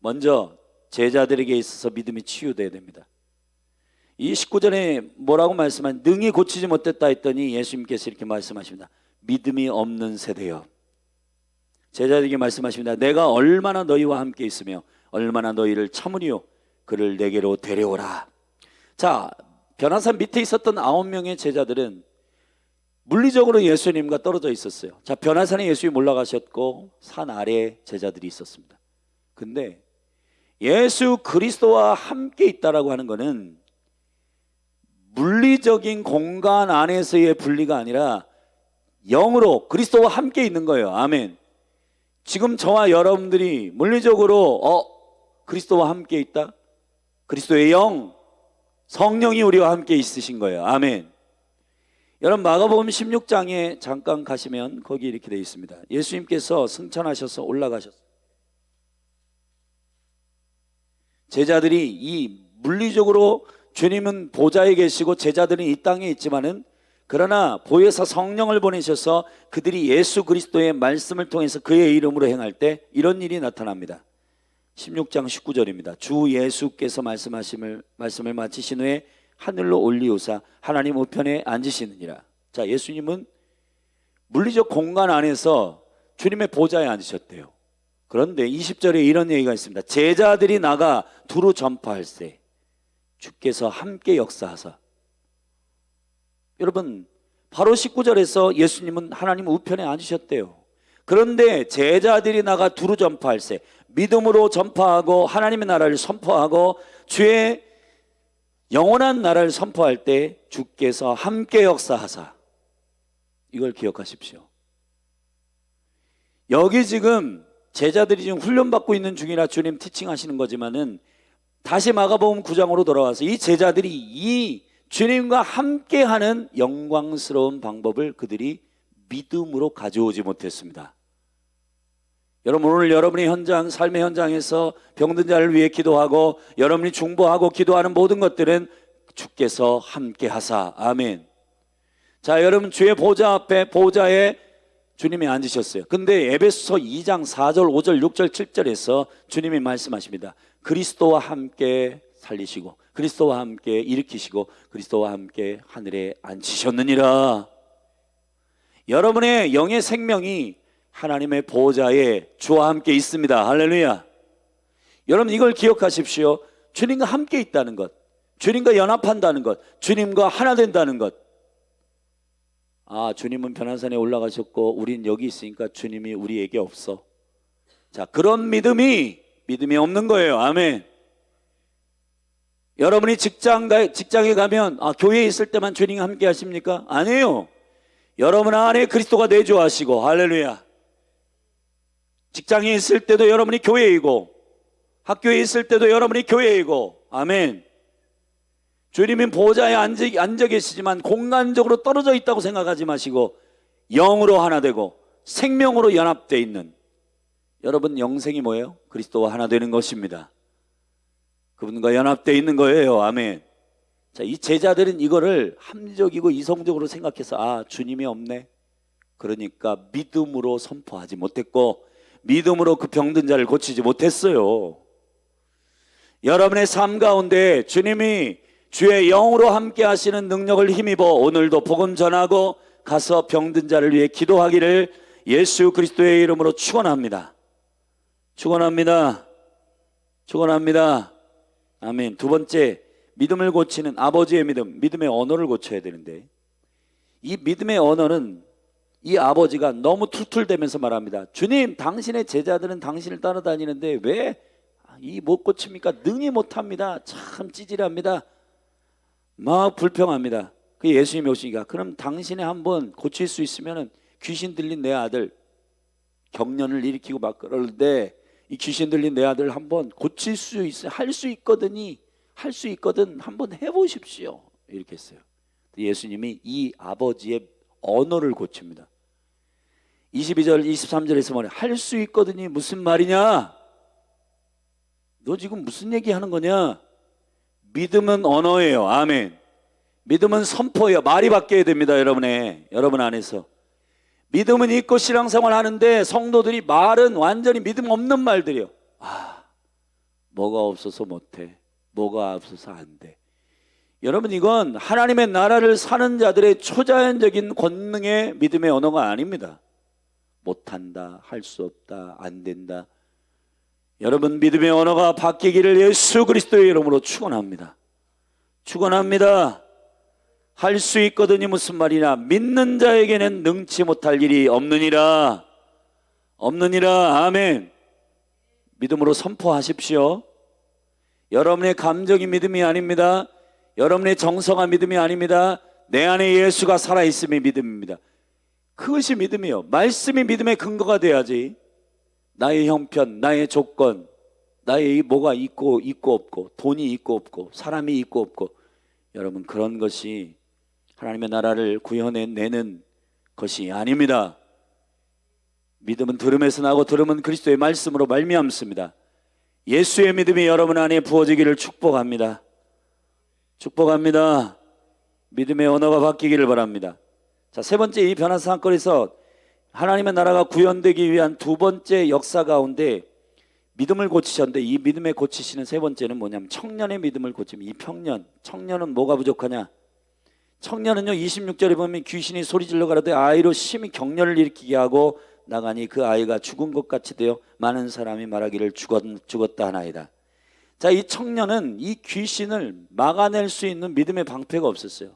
먼저 제자들에게 있어서 믿음이 치유돼야 됩니다. 이 19절에 뭐라고 말씀한, 능히 고치지 못했다 했더니 예수님께서 이렇게 말씀하십니다. 믿음이 없는 세대여. 제자들에게 말씀하십니다. 내가 얼마나 너희와 함께 있으며 얼마나 너희를 참으리요, 그를 내게로 데려오라. 자, 변화산 밑에 있었던 9명의 제자들은 물리적으로 예수님과 떨어져 있었어요. 자, 변화산에 예수님이 올라가셨고 산 아래에 제자들이 있었습니다. 근데 예수 그리스도와 함께 있다라고 하는 것은 물리적인 공간 안에서의 분리가 아니라 영으로 그리스도와 함께 있는 거예요. 아멘. 지금 저와 여러분들이 물리적으로 그리스도와 함께 있다, 그리스도의 영, 성령이 우리와 함께 있으신 거예요. 아멘. 여러분, 마가복음 16장에 잠깐 가시면 거기 이렇게 되어 있습니다. 예수님께서 승천하셔서 올라가셨어요. 제자들이 이 물리적으로 주님은 보좌에 계시고 제자들은 이 땅에 있지만은, 그러나 보혜사 성령을 보내셔서 그들이 예수 그리스도의 말씀을 통해서 그의 이름으로 행할 때 이런 일이 나타납니다. 16장 19절입니다. 주 예수께서 말씀을 마치신 후에 하늘로 올리우사 하나님 우편에 앉으시느니라. 자, 예수님은 물리적 공간 안에서 주님의 보좌에 앉으셨대요. 그런데 20절에 이런 얘기가 있습니다. 제자들이 나가 두루 전파할세 주께서 함께 역사하사. 여러분, 바로 19절에서 예수님은 하나님 우편에 앉으셨대요. 그런데 제자들이 나가 두루 전파할세, 믿음으로 전파하고 하나님의 나라를 선포하고 주의 영원한 나라를 선포할 때 주께서 함께 역사하사. 이걸 기억하십시오. 여기 지금 제자들이 지금 훈련받고 있는 중이라 주님 티칭하시는 거지만은 다시 마가복음 9장으로 돌아와서 이 제자들이 이 주님과 함께하는 영광스러운 방법을 그들이 믿음으로 가져오지 못했습니다. 여러분, 오늘 여러분의 현장, 삶의 현장에서 병든 자를 위해 기도하고 여러분이 중보하고 기도하는 모든 것들은 주께서 함께하사. 아멘. 자, 여러분, 주의 보좌 앞에 보좌에 주님이 앉으셨어요. 근데 에베소서 2장 4절 5절 6절 7절에서 주님이 말씀하십니다. 그리스도와 함께 살리시고 그리스도와 함께 일으키시고 그리스도와 함께 하늘에 앉히셨느니라. 여러분의 영의 생명이 하나님의 보좌에 주와 함께 있습니다. 할렐루야. 여러분, 이걸 기억하십시오. 주님과 함께 있다는 것, 주님과 연합한다는 것, 주님과 하나 된다는 것. 아, 주님은 변화산에 올라가셨고 우린 여기 있으니까 주님이 우리에게 없어. 자, 그런 믿음이 없는 거예요. 아멘. 여러분이 직장에 가면 교회에 있을 때만 주님과 함께 하십니까? 아니에요. 여러분 안에 그리스도가 내주하시고. 할렐루야. 직장에 있을 때도 여러분이 교회이고 학교에 있을 때도 여러분이 교회이고. 아멘. 주님은 보좌에 앉아 계시지만 공간적으로 떨어져 있다고 생각하지 마시고 영으로 하나 되고 생명으로 연합되어 있는, 여러분 영생이 뭐예요? 그리스도와 하나 되는 것입니다. 그분과 연합되어 있는 거예요. 아멘. 자, 이 제자들은 이거를 합리적이고 이성적으로 생각해서 주님이 없네, 그러니까 믿음으로 선포하지 못했고 믿음으로 그 병든 자를 고치지 못했어요. 여러분의 삶 가운데 주님이 주의 영으로 함께 하시는 능력을 힘입어 오늘도 복음 전하고 가서 병든 자를 위해 기도하기를 예수 그리스도의 이름으로 축원합니다. 축원합니다. 축원합니다. 아멘. 두 번째, 믿음을 고치는 아버지의 믿음, 믿음의 언어를 고쳐야 되는데, 이 믿음의 언어는 이 아버지가 너무 툴툴대면서 말합니다. 주님, 당신의 제자들은 당신을 따라다니는데 왜 이 못 고칩니까? 능히 못합니다. 참 찌질합니다. 막 불평합니다. 그 예수님이 오시니까, 그럼 당신이 한번 고칠 수 있으면 귀신 들린 내 아들, 경련을 일으키고 막 그러는데 이 귀신 들린 내 아들 한번 고칠 수 있어요. 할 수 있거든 한번 해보십시오. 이렇게 했어요. 예수님이 이 아버지의 언어를 고칩니다. 22절 23절에서 말해, 할 수 있거든이 무슨 말이냐? 너 지금 무슨 얘기하는 거냐? 믿음은 언어예요. 아멘. 믿음은 선포예요. 말이 바뀌어야 됩니다. 여러분 안에서 믿음은 있고 신앙생활 하는데 성도들이 말은 완전히 믿음 없는 말들이요. 뭐가 없어서 못해, 뭐가 없어서 안 돼. 여러분, 이건 하나님의 나라를 사는 자들의 초자연적인 권능의 믿음의 언어가 아닙니다. 못한다, 할 수 없다, 안 된다. 여러분, 믿음의 언어가 바뀌기를 예수 그리스도의 이름으로 축원합니다. 축원합니다. 할 수 있거든이 무슨 말이냐? 믿는 자에게는 능치 못할 일이 없느니라. 아멘. 믿음으로 선포하십시오. 여러분의 감정이 믿음이 아닙니다. 여러분의 정서가 믿음이 아닙니다. 내 안에 예수가 살아있음이 믿음입니다. 그것이 믿음이요. 말씀이 믿음의 근거가 돼야지. 나의 형편, 나의 조건, 나의 뭐가 있고 없고, 돈이 있고 없고, 사람이 있고 없고, 여러분, 그런 것이 하나님의 나라를 구현해내는 것이 아닙니다. 믿음은 들음에서 나고 들음은 그리스도의 말씀으로 말미암습니다. 예수의 믿음이 여러분 안에 부어지기를 축복합니다. 축복합니다. 믿음의 언어가 바뀌기를 바랍니다. 자, 세 번째, 이 변화 사건에서 하나님의 나라가 구현되기 위한 두 번째 역사 가운데 믿음을 고치셨는데 이 믿음에 고치시는 세 번째는 뭐냐면 청년의 믿음을 고치면, 이 청년은 뭐가 부족하냐? 청년은요 26절에 보면 귀신이 소리질러 가라되 아이로 심히 격려를 일으키게 하고 나가니 그 아이가 죽은 것 같이 되어 많은 사람이 말하기를 죽었다 하나이다. 자, 이 청년은 이 귀신을 막아낼 수 있는 믿음의 방패가 없었어요.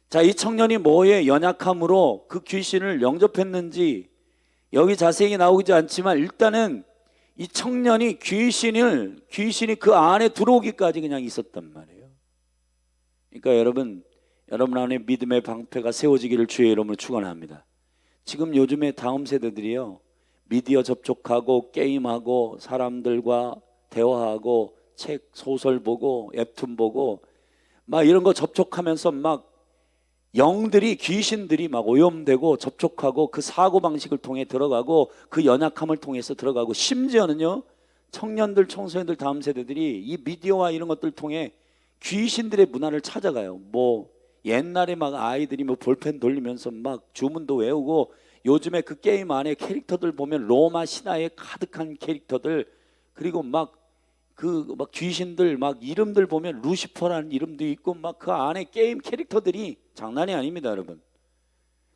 자, 이 청년이 뭐에 연약함으로 그 귀신을 영접했는지 여기 자세히 나오지 않지만 일단은 이 청년이 귀신이 그 안에 들어오기까지 그냥 있었단 말이에요. 그러니까 여러분 안에 믿음의 방패가 세워지기를 주의 이름으로 축원합니다. 지금 요즘에 다음 세대들이요 미디어 접촉하고 게임하고 사람들과 대화하고 책 소설 보고 웹툰 보고 막 이런 거 접촉하면서 막 영들이 귀신들이 막 오염되고 접촉하고 그 사고방식을 통해 들어가고 그 연약함을 통해서 들어가고 심지어는요 청년들 청소년들 다음 세대들이 이 미디어와 이런 것들 통해 귀신들의 문화를 찾아가요. 뭐 옛날에 막 아이들이 뭐 볼펜 돌리면서 막 주문도 외우고 요즘에 그 게임 안에 캐릭터들 보면 로마 신화에 가득한 캐릭터들 그리고 막 귀신들 막 이름들 보면 루시퍼라는 이름도 있고 막 그 안에 게임 캐릭터들이 장난이 아닙니다, 여러분.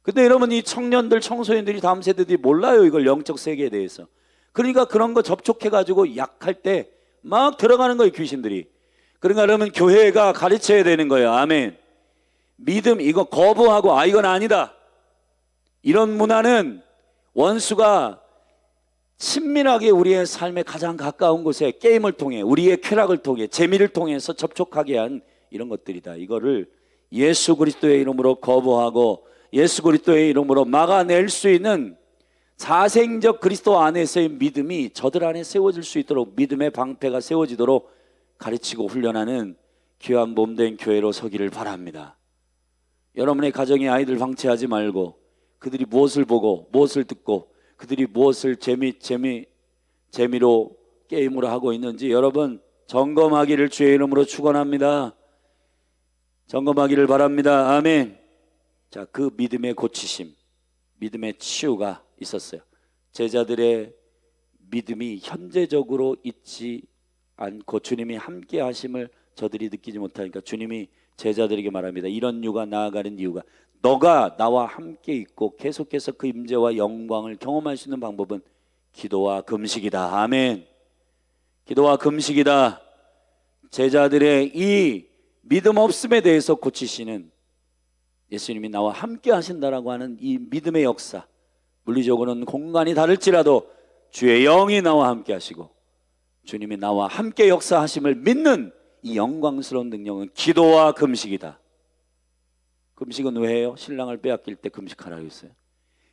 근데 여러분 이 청년들 청소년들이 다음 세대들이 몰라요, 이걸 영적 세계에 대해서. 그러니까 그런 거 접촉해 가지고 약할 때 막 들어가는 거예요, 귀신들이. 그러니까 여러분 교회가 가르쳐야 되는 거예요. 아멘. 믿음 이거 거부하고 이건 아니다. 이런 문화는 원수가 친밀하게 우리의 삶에 가장 가까운 곳에 게임을 통해 우리의 쾌락을 통해 재미를 통해서 접촉하게 한 이런 것들이다. 이거를 예수 그리스도의 이름으로 거부하고 예수 그리스도의 이름으로 막아낼 수 있는 자생적 그리스도 안에서의 믿음이 저들 안에 세워질 수 있도록 믿음의 방패가 세워지도록 가르치고 훈련하는 귀한 몸된 교회로 서기를 바랍니다. 여러분의 가정의 아이들 방치하지 말고 그들이 무엇을 보고 무엇을 듣고 그들이 무엇을 재미로 게임으로 하고 있는지 여러분 점검하기를 주의 이름으로 축원합니다. 점검하기를 바랍니다. 아멘. 자, 그 믿음의 고치심, 믿음의 치유가 있었어요. 제자들의 믿음이 현재적으로 있지 않고 주님이 함께 하심을 저들이 느끼지 못하니까 주님이 제자들에게 말합니다. 이런 유가 나아가는 이유가 너가 나와 함께 있고 계속해서 그 임재와 영광을 경험할 수 있는 방법은 기도와 금식이다. 아멘. 기도와 금식이다. 제자들의 이 믿음 없음에 대해서 고치시는 예수님이 나와 함께 하신다라고 하는 이 믿음의 역사, 물리적으로는 공간이 다를지라도 주의 영이 나와 함께 하시고 주님이 나와 함께 역사하심을 믿는 이 영광스러운 능력은 기도와 금식이다. 금식은 왜 해요? 신랑을 빼앗길 때 금식하라고 했어요.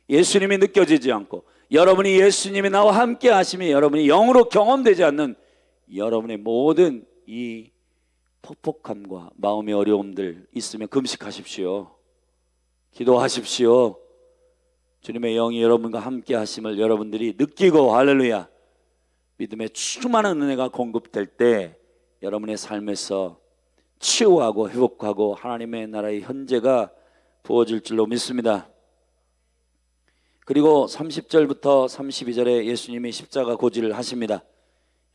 예수님이 느껴지지 않고 여러분이 예수님이 나와 함께 하심이 여러분이 영으로 경험되지 않는 여러분의 모든 이 퍽퍽함과 마음의 어려움들 있으면 금식하십시오. 기도하십시오. 주님의 영이 여러분과 함께 하심을 여러분들이 느끼고 할렐루야 믿음의 충만한 은혜가 공급될 때 여러분의 삶에서 치유하고 회복하고 하나님의 나라의 현재가 부어질 줄로 믿습니다. 그리고 30절부터 32절에 예수님이 십자가 고지를 하십니다.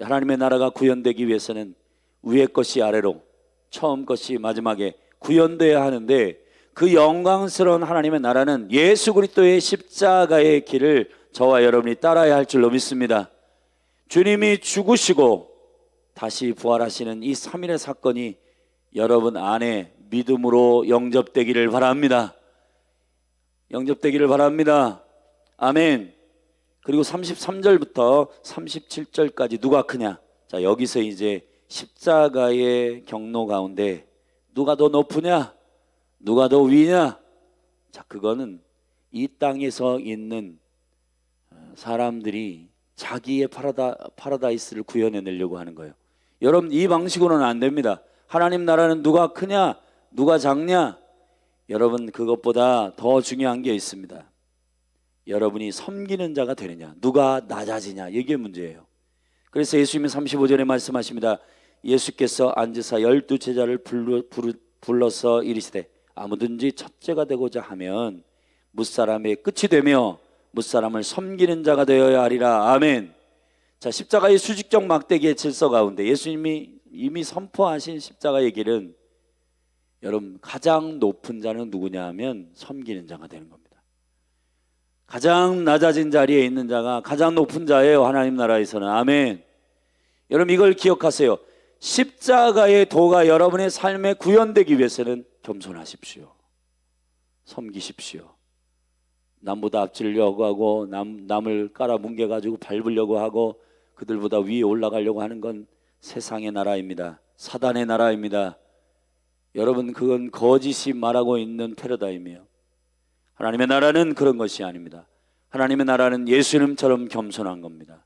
하나님의 나라가 구현되기 위해서는 위의 것이 아래로 처음 것이 마지막에 구현되어야 하는데 그 영광스러운 하나님의 나라는 예수 그리스도의 십자가의 길을 저와 여러분이 따라야 할 줄로 믿습니다. 주님이 죽으시고 다시 부활하시는 이 3일의 사건이 여러분 안에 믿음으로 영접되기를 바랍니다. 영접되기를 바랍니다. 아멘. 그리고 33절부터 37절까지 누가 크냐? 자, 여기서 이제 십자가의 경로 가운데 누가 더 높으냐? 누가 더 위냐? 자, 그거는 이 땅에서 있는 사람들이 자기의 파라다이스를 구현해내려고 하는 거예요. 여러분 이 방식으로는 안 됩니다. 하나님 나라는 누가 크냐? 누가 작냐? 여러분 그것보다 더 중요한 게 있습니다. 여러분이 섬기는 자가 되느냐? 누가 낮아지냐? 이게 문제예요. 그래서 예수님이 35절에 말씀하십니다. 예수께서 앉으사 12제자를 불러서 이르시되 아무든지 첫째가 되고자 하면 뭇사람의 끝이 되며 뭇사람을 섬기는 자가 되어야 하리라. 아멘. 자, 십자가의 수직적 막대기의 질서 가운데 예수님이 이미 선포하신 십자가의 길은 여러분 가장 높은 자는 누구냐 하면 섬기는 자가 되는 겁니다. 가장 낮아진 자리에 있는 자가 가장 높은 자예요, 하나님 나라에서는. 아멘. 여러분 이걸 기억하세요. 십자가의 도가 여러분의 삶에 구현되기 위해서는 겸손하십시오. 섬기십시오. 남보다 앞지려고 하고 남을 깔아뭉개가지고 밟으려고 하고 그들보다 위에 올라가려고 하는 건 세상의 나라입니다. 사단의 나라입니다. 여러분 그건 거짓이 말하고 있는 패러다임이에요. 하나님의 나라는 그런 것이 아닙니다. 하나님의 나라는 예수님처럼 겸손한 겁니다.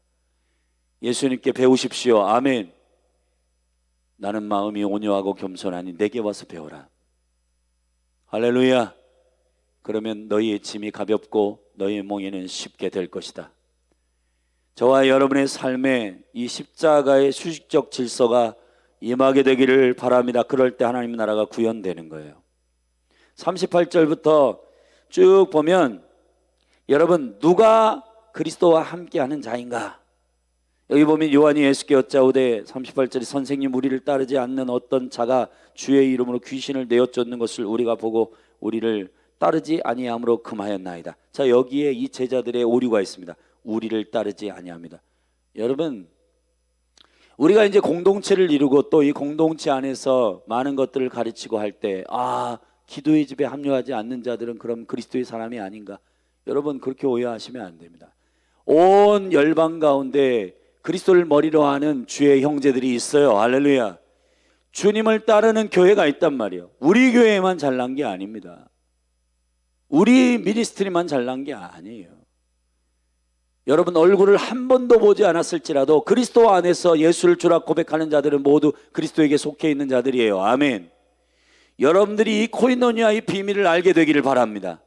예수님께 배우십시오. 아멘. 나는 마음이 온유하고 겸손하니 내게 와서 배워라. 할렐루야. 그러면 너희의 짐이 가볍고 너희의 몽에는 쉽게 될 것이다. 저와 여러분의 삶에 이 십자가의 수직적 질서가 임하게 되기를 바랍니다. 그럴 때 하나님 나라가 구현되는 거예요. 38절부터 쭉 보면 여러분 누가 그리스도와 함께하는 자인가? 여기 보면 요한이 예수께 여짜오되 38절에 선생님 우리를 따르지 않는 어떤 자가 주의 이름으로 귀신을 내어 쫓는 것을 우리가 보고 우리를 따르지 아니함으로 금하였나이다. 자, 여기에 이 제자들의 오류가 있습니다. 우리를 따르지 아니합니다. 여러분 우리가 이제 공동체를 이루고 또 이 공동체 안에서 많은 것들을 가르치고 할 때 기도의 집에 합류하지 않는 자들은 그럼 그리스도의 사람이 아닌가? 여러분 그렇게 오해하시면 안 됩니다. 온 열방 가운데 그리스도를 머리로 하는 주의 형제들이 있어요. 할렐루야. 주님을 따르는 교회가 있단 말이에요. 우리 교회만 잘난 게 아닙니다. 우리 미니스트리만 잘난 게 아니에요. 여러분 얼굴을 한 번도 보지 않았을지라도 그리스도 안에서 예수를 주라 고백하는 자들은 모두 그리스도에게 속해 있는 자들이에요. 아멘. 여러분들이 이 코이노니아의 비밀을 알게 되기를 바랍니다.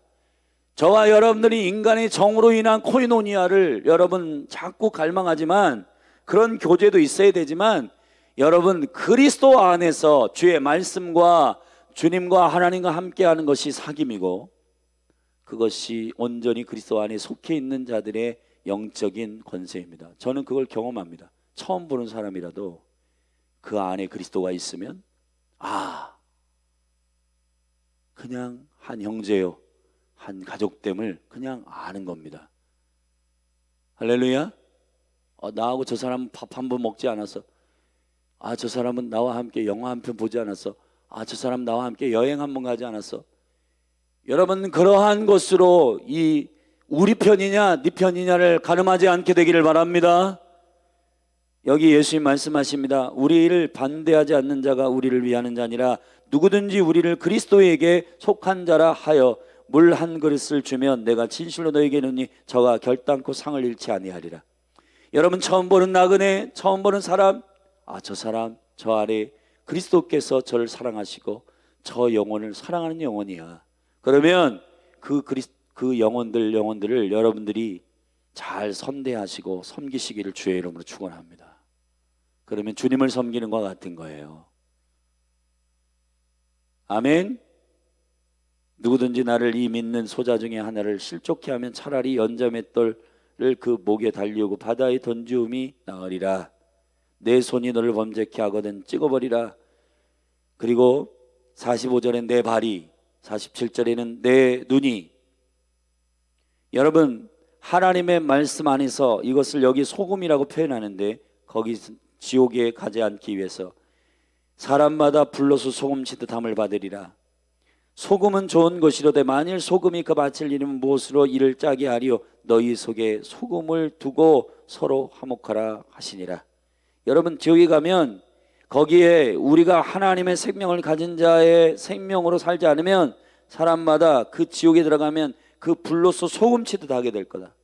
저와 여러분들이 인간의 정으로 인한 코이노니아를 여러분 자꾸 갈망하지만 그런 교제도 있어야 되지만 여러분 그리스도 안에서 주의 말씀과 주님과 하나님과 함께하는 것이 사귐이고 그것이 온전히 그리스도 안에 속해 있는 자들의 영적인 권세입니다. 저는 그걸 경험합니다. 처음 보는 사람이라도 그 안에 그리스도가 있으면 그냥 한 형제요 한 가족됨을 그냥 아는 겁니다. 할렐루야. 나하고 저 사람은 밥 한 번 먹지 않았어. 저 사람은 나와 함께 영화 한 편 보지 않았어. 저 사람 나와 함께 여행 한 번 가지 않았어. 여러분 그러한 것으로 이 우리 편이냐 네 편이냐를 가늠하지 않게 되기를 바랍니다. 여기 예수님 말씀하십니다. 우리를 반대하지 않는 자가 우리를 위하는 자 아니라 누구든지 우리를 그리스도에게 속한 자라 하여 물 한 그릇을 주면 내가 진실로 너에게 이르노니 저가 결단코 상을 잃지 아니하리라. 여러분 처음 보는 나그네, 처음 보는 사람, 저 사람 저 아래 그리스도께서 저를 사랑하시고 저 영혼을 사랑하는 영혼이야. 그러면 그 영혼들을 여러분들이 잘 선대하시고 섬기시기를 주의 이름으로 축원합니다. 그러면 주님을 섬기는 것과 같은 거예요. 아멘. 누구든지 나를 이 믿는 소자 중에 하나를 실족케 하면 차라리 연자맷돌을 그 목에 달리우고 바다에 던지움이 나으리라. 내 손이 너를 범죄케 하거든 찍어버리라. 그리고 45절에 내 발이, 47절에는 내 눈이. 여러분 하나님의 말씀 안에서 이것을 여기 소금이라고 표현하는데 거기 지옥에 가지 않기 위해서 사람마다 불로서 소금치듯 함을 받으리라. 소금은 좋은 것이로되 만일 소금이 그 밭을 이루면 무엇으로 이를 짜게 하리요 너희 속에 소금을 두고 서로 화목하라 하시니라. 여러분 지옥에 가면 거기에 우리가 하나님의 생명을 가진 자의 생명으로 살지 않으면 사람마다 그 지옥에 들어가면 그 불로서 소금치듯 하게 될 거다.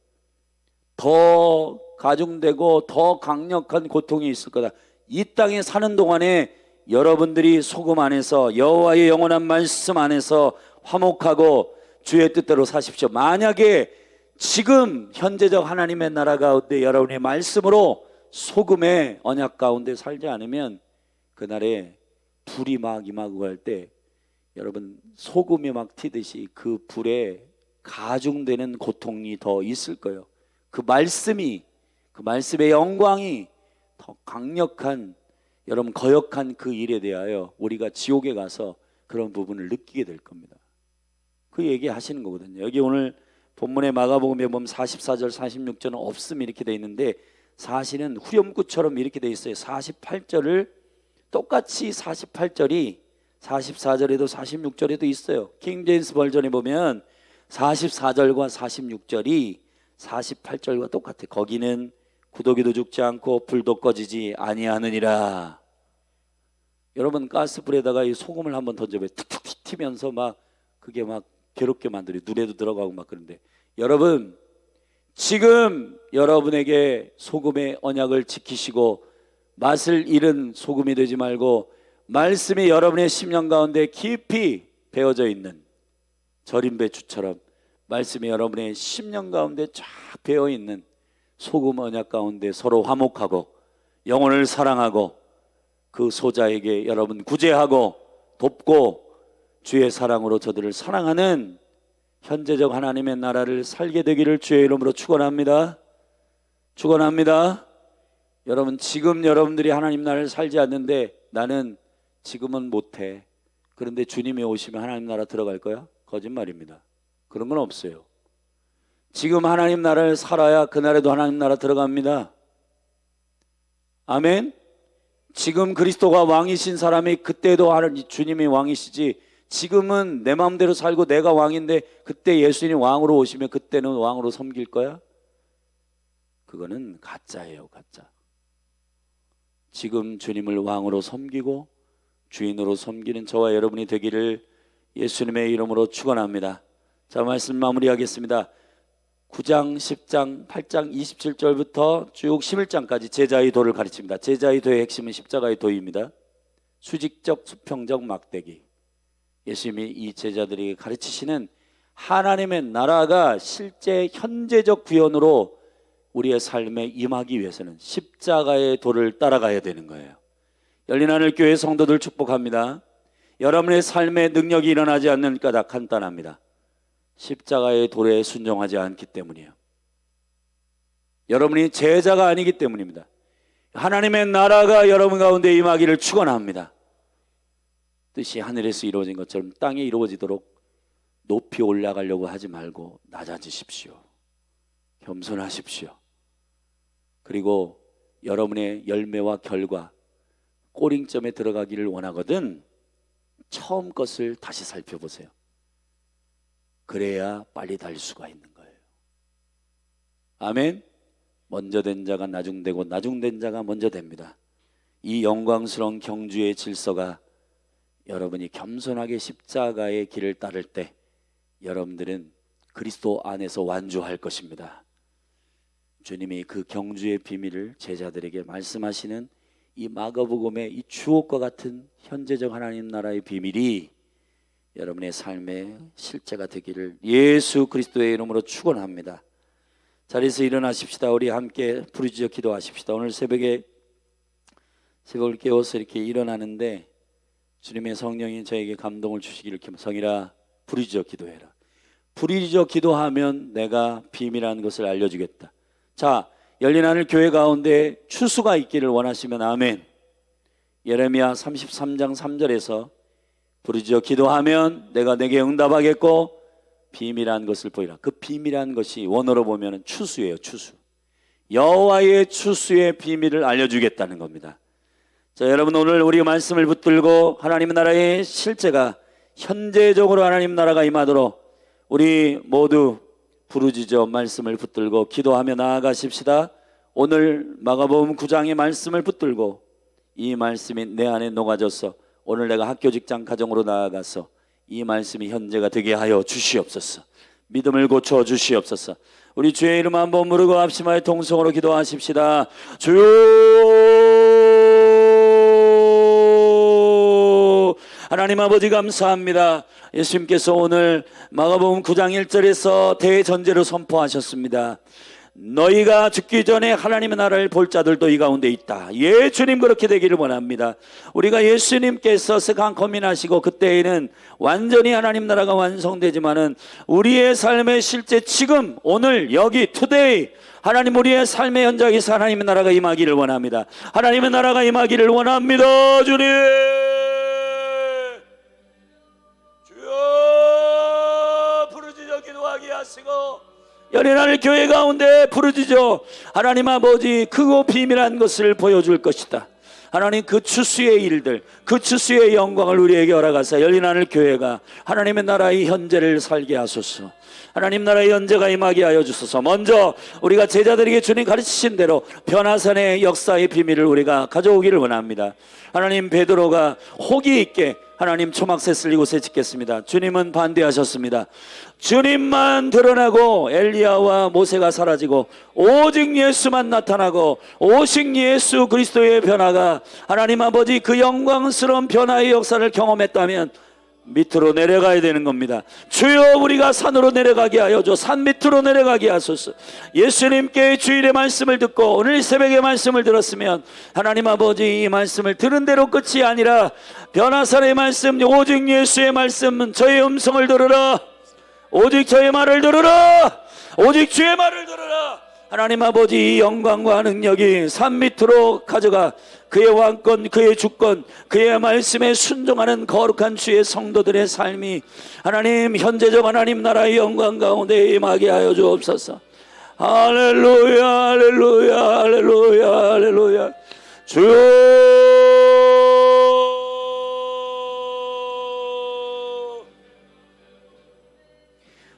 더 가중되고 더 강력한 고통이 있을 거다. 이 땅에 사는 동안에 여러분들이 소금 안에서 여호와의 영원한 말씀 안에서 화목하고 주의 뜻대로 사십시오. 만약에 지금 현재적 하나님의 나라 가운데 여러분의 말씀으로 소금의 언약 가운데 살지 않으면 그날에 불이 막 임하고 할 때 여러분 소금이 막 튀듯이 그 불에 가중되는 고통이 더 있을 거예요. 그 말씀이 그 말씀의 영광이 더 강력한, 여러분 거역한 그 일에 대하여 우리가 지옥에 가서 그런 부분을 느끼게 될 겁니다. 그 얘기 하시는 거거든요. 여기 오늘 본문의 마가복음에 보면 44절 46절은 없음 이렇게 돼 있는데, 사실은 후렴구처럼 이렇게 돼 있어요. 48절을 똑같이 48절이 44절에도 46절에도 있어요. 킹 제임스 버전에 보면 44절과 46절이 48절과 똑같아요. 거기는 구더기도 죽지 않고 불도 꺼지지 아니하느니라. 여러분 가스불에다가 이 소금을 한번 던져봐요. 툭툭 튀면서 막 그게 막 괴롭게 만들어요. 눈에도 들어가고 막. 그런데 여러분, 지금 여러분에게 소금의 언약을 지키시고 맛을 잃은 소금이 되지 말고 말씀이 여러분의 심령 가운데 깊이 배어져 있는 절인 배추처럼 말씀이 여러분의 심령 가운데 쫙 배어 있는 소금 언약 가운데 서로 화목하고 영혼을 사랑하고 그 소자에게 여러분 구제하고 돕고 주의 사랑으로 저들을 사랑하는 현재적 하나님의 나라를 살게 되기를 주의 이름으로 축원합니다. 축원합니다. 여러분, 지금 여러분들이 하나님 나라를 살지 않는데 나는 지금은 못해. 그런데 주님이 오시면 하나님 나라 들어갈 거야? 거짓말입니다. 그런 건 없어요. 지금 하나님 나라를 살아야 그날에도 하나님 나라 들어갑니다. 아멘. 지금 그리스도가 왕이신 사람이 그때도 주님이 왕이시지, 지금은 내 마음대로 살고 내가 왕인데 그때 예수님이 왕으로 오시면 그때는 왕으로 섬길 거야? 그거는 가짜예요, 가짜. 지금 주님을 왕으로 섬기고 주인으로 섬기는 저와 여러분이 되기를 예수님의 이름으로 축원합니다. 자, 말씀 마무리하겠습니다. 9장, 10장, 8장, 27절부터 쭉 11장까지 제자의 도를 가르칩니다. 제자의 도의 핵심은 십자가의 도입니다. 수직적, 수평적 막대기. 예수님이 이 제자들에게 가르치시는 하나님의 나라가 실제 현재적 구현으로 우리의 삶에 임하기 위해서는 십자가의 도를 따라가야 되는 거예요. 열린 하늘 교회 성도들 축복합니다. 여러분의 삶에 능력이 일어나지 않는 까닭 간단합니다. 십자가의 도에 순종하지 않기 때문이에요. 여러분이 제자가 아니기 때문입니다. 하나님의 나라가 여러분 가운데 임하기를 축원합니다. 뜻이 하늘에서 이루어진 것처럼 땅에 이루어지도록 높이 올라가려고 하지 말고 낮아지십시오. 겸손하십시오. 그리고 여러분의 열매와 결과, 꼬링점에 들어가기를 원하거든 처음 것을 다시 살펴보세요. 그래야 빨리 달 수가 있는 거예요. 아멘. 먼저 된 자가 나중되고 나중된 자가 먼저 됩니다. 이 영광스러운 경주의 질서가 여러분이 겸손하게 십자가의 길을 따를 때 여러분들은 그리스도 안에서 완주할 것입니다. 주님이 그 경주의 비밀을 제자들에게 말씀하시는 이 마가복음의 이 주옥과 같은 현재적 하나님 나라의 비밀이 여러분의 삶의 실제가 되기를 예수 그리스도의 이름으로 축원합니다. 자리에서 일어나십시다. 우리 함께 부르짖어 기도하십시다. 오늘 새벽을 깨워서 이렇게 일어나는데 주님의 성령이 저에게 감동을 주시기를 성이라 부르짖어 기도해라. 부르짖어 기도하면 내가 비밀한 것을 알려주겠다. 자, 열린 하늘 교회 가운데 추수가 있기를 원하시면 아멘. 예레미야 33장 3절에서 부르짖어 기도하면 내가 내게 응답하겠고 비밀한 것을 보이라. 그 비밀한 것이 원어로 보면 추수예요. 추수. 여호와의 추수의 비밀을 알려주겠다는 겁니다. 자, 여러분, 오늘 우리 말씀을 붙들고 하나님 나라의 실제가 현재적으로 하나님 나라가 임하도록 우리 모두 부르짖어 말씀을 붙들고 기도하며 나아가십시다. 오늘 마가복음 9장의 말씀을 붙들고 이 말씀이 내 안에 녹아져서 오늘 내가 학교, 직장, 가정으로 나아가서 이 말씀이 현재가 되게 하여 주시옵소서. 믿음을 고쳐 주시옵소서. 우리 주의 이름 한번 부르고 합심하여 통성으로 기도하십시다. 주여, 하나님 아버지 감사합니다. 예수님께서 오늘 마가복음 9장 1절에서 대전제로 선포하셨습니다. 너희가 죽기 전에 하나님의 나라를 볼 자들도 이 가운데 있다. 예, 주님 그렇게 되기를 원합니다. 우리가 예수님께서 세상 고민하시고 그때에는 완전히 하나님 나라가 완성되지만은 우리의 삶의 실제 지금 오늘 여기 투데이 하나님 우리의 삶의 현장에서 하나님의 나라가 임하기를 원합니다. 하나님의 나라가 임하기를 원합니다. 주님 주여 부르짖어 기도하게 하시고 연인 하늘 교회 가운데 부르짖어 하나님 아버지 크고 비밀한 것을 보여줄 것이다. 하나님 그 추수의 일들 그 추수의 영광을 우리에게 허락하사 열린 하늘 교회가 하나님의 나라의 현재를 살게 하소서. 하나님 나라의 현재가 임하게 하여 주소서. 먼저 우리가 제자들에게 주님 가르치신 대로 변화산의 역사의 비밀을 우리가 가져오기를 원합니다. 하나님 베드로가 호기 있게 하나님 초막셋을 이곳에 짓겠습니다. 주님은 반대하셨습니다. 주님만 드러나고 엘리야와 모세가 사라지고 오직 예수만 나타나고 오직 예수 그리스도의 변화가 하나님 아버지 그 영광스러운 변화의 역사를 경험했다면 밑으로 내려가야 되는 겁니다. 주여 우리가 산으로 내려가게 하여줘. 산 밑으로 내려가게 하소서. 예수님께 주일의 말씀을 듣고 오늘 새벽에 말씀을 들었으면 하나님 아버지 이 말씀을 들은 대로 끝이 아니라 변화산의 말씀 오직 예수의 말씀 저의 음성을 들으라. 오직 저의 말을 들으라. 오직 주의 말을 들으라. 하나님 아버지 이 영광과 능력이 산 밑으로 가져가 그의 왕권 그의 주권 그의 말씀에 순종하는 거룩한 주의 성도들의 삶이 하나님 현재적 하나님 나라의 영광 가운데 임하게 하여 주옵소서. 할렐루야 할렐루야 할렐루야 할렐루야. 주여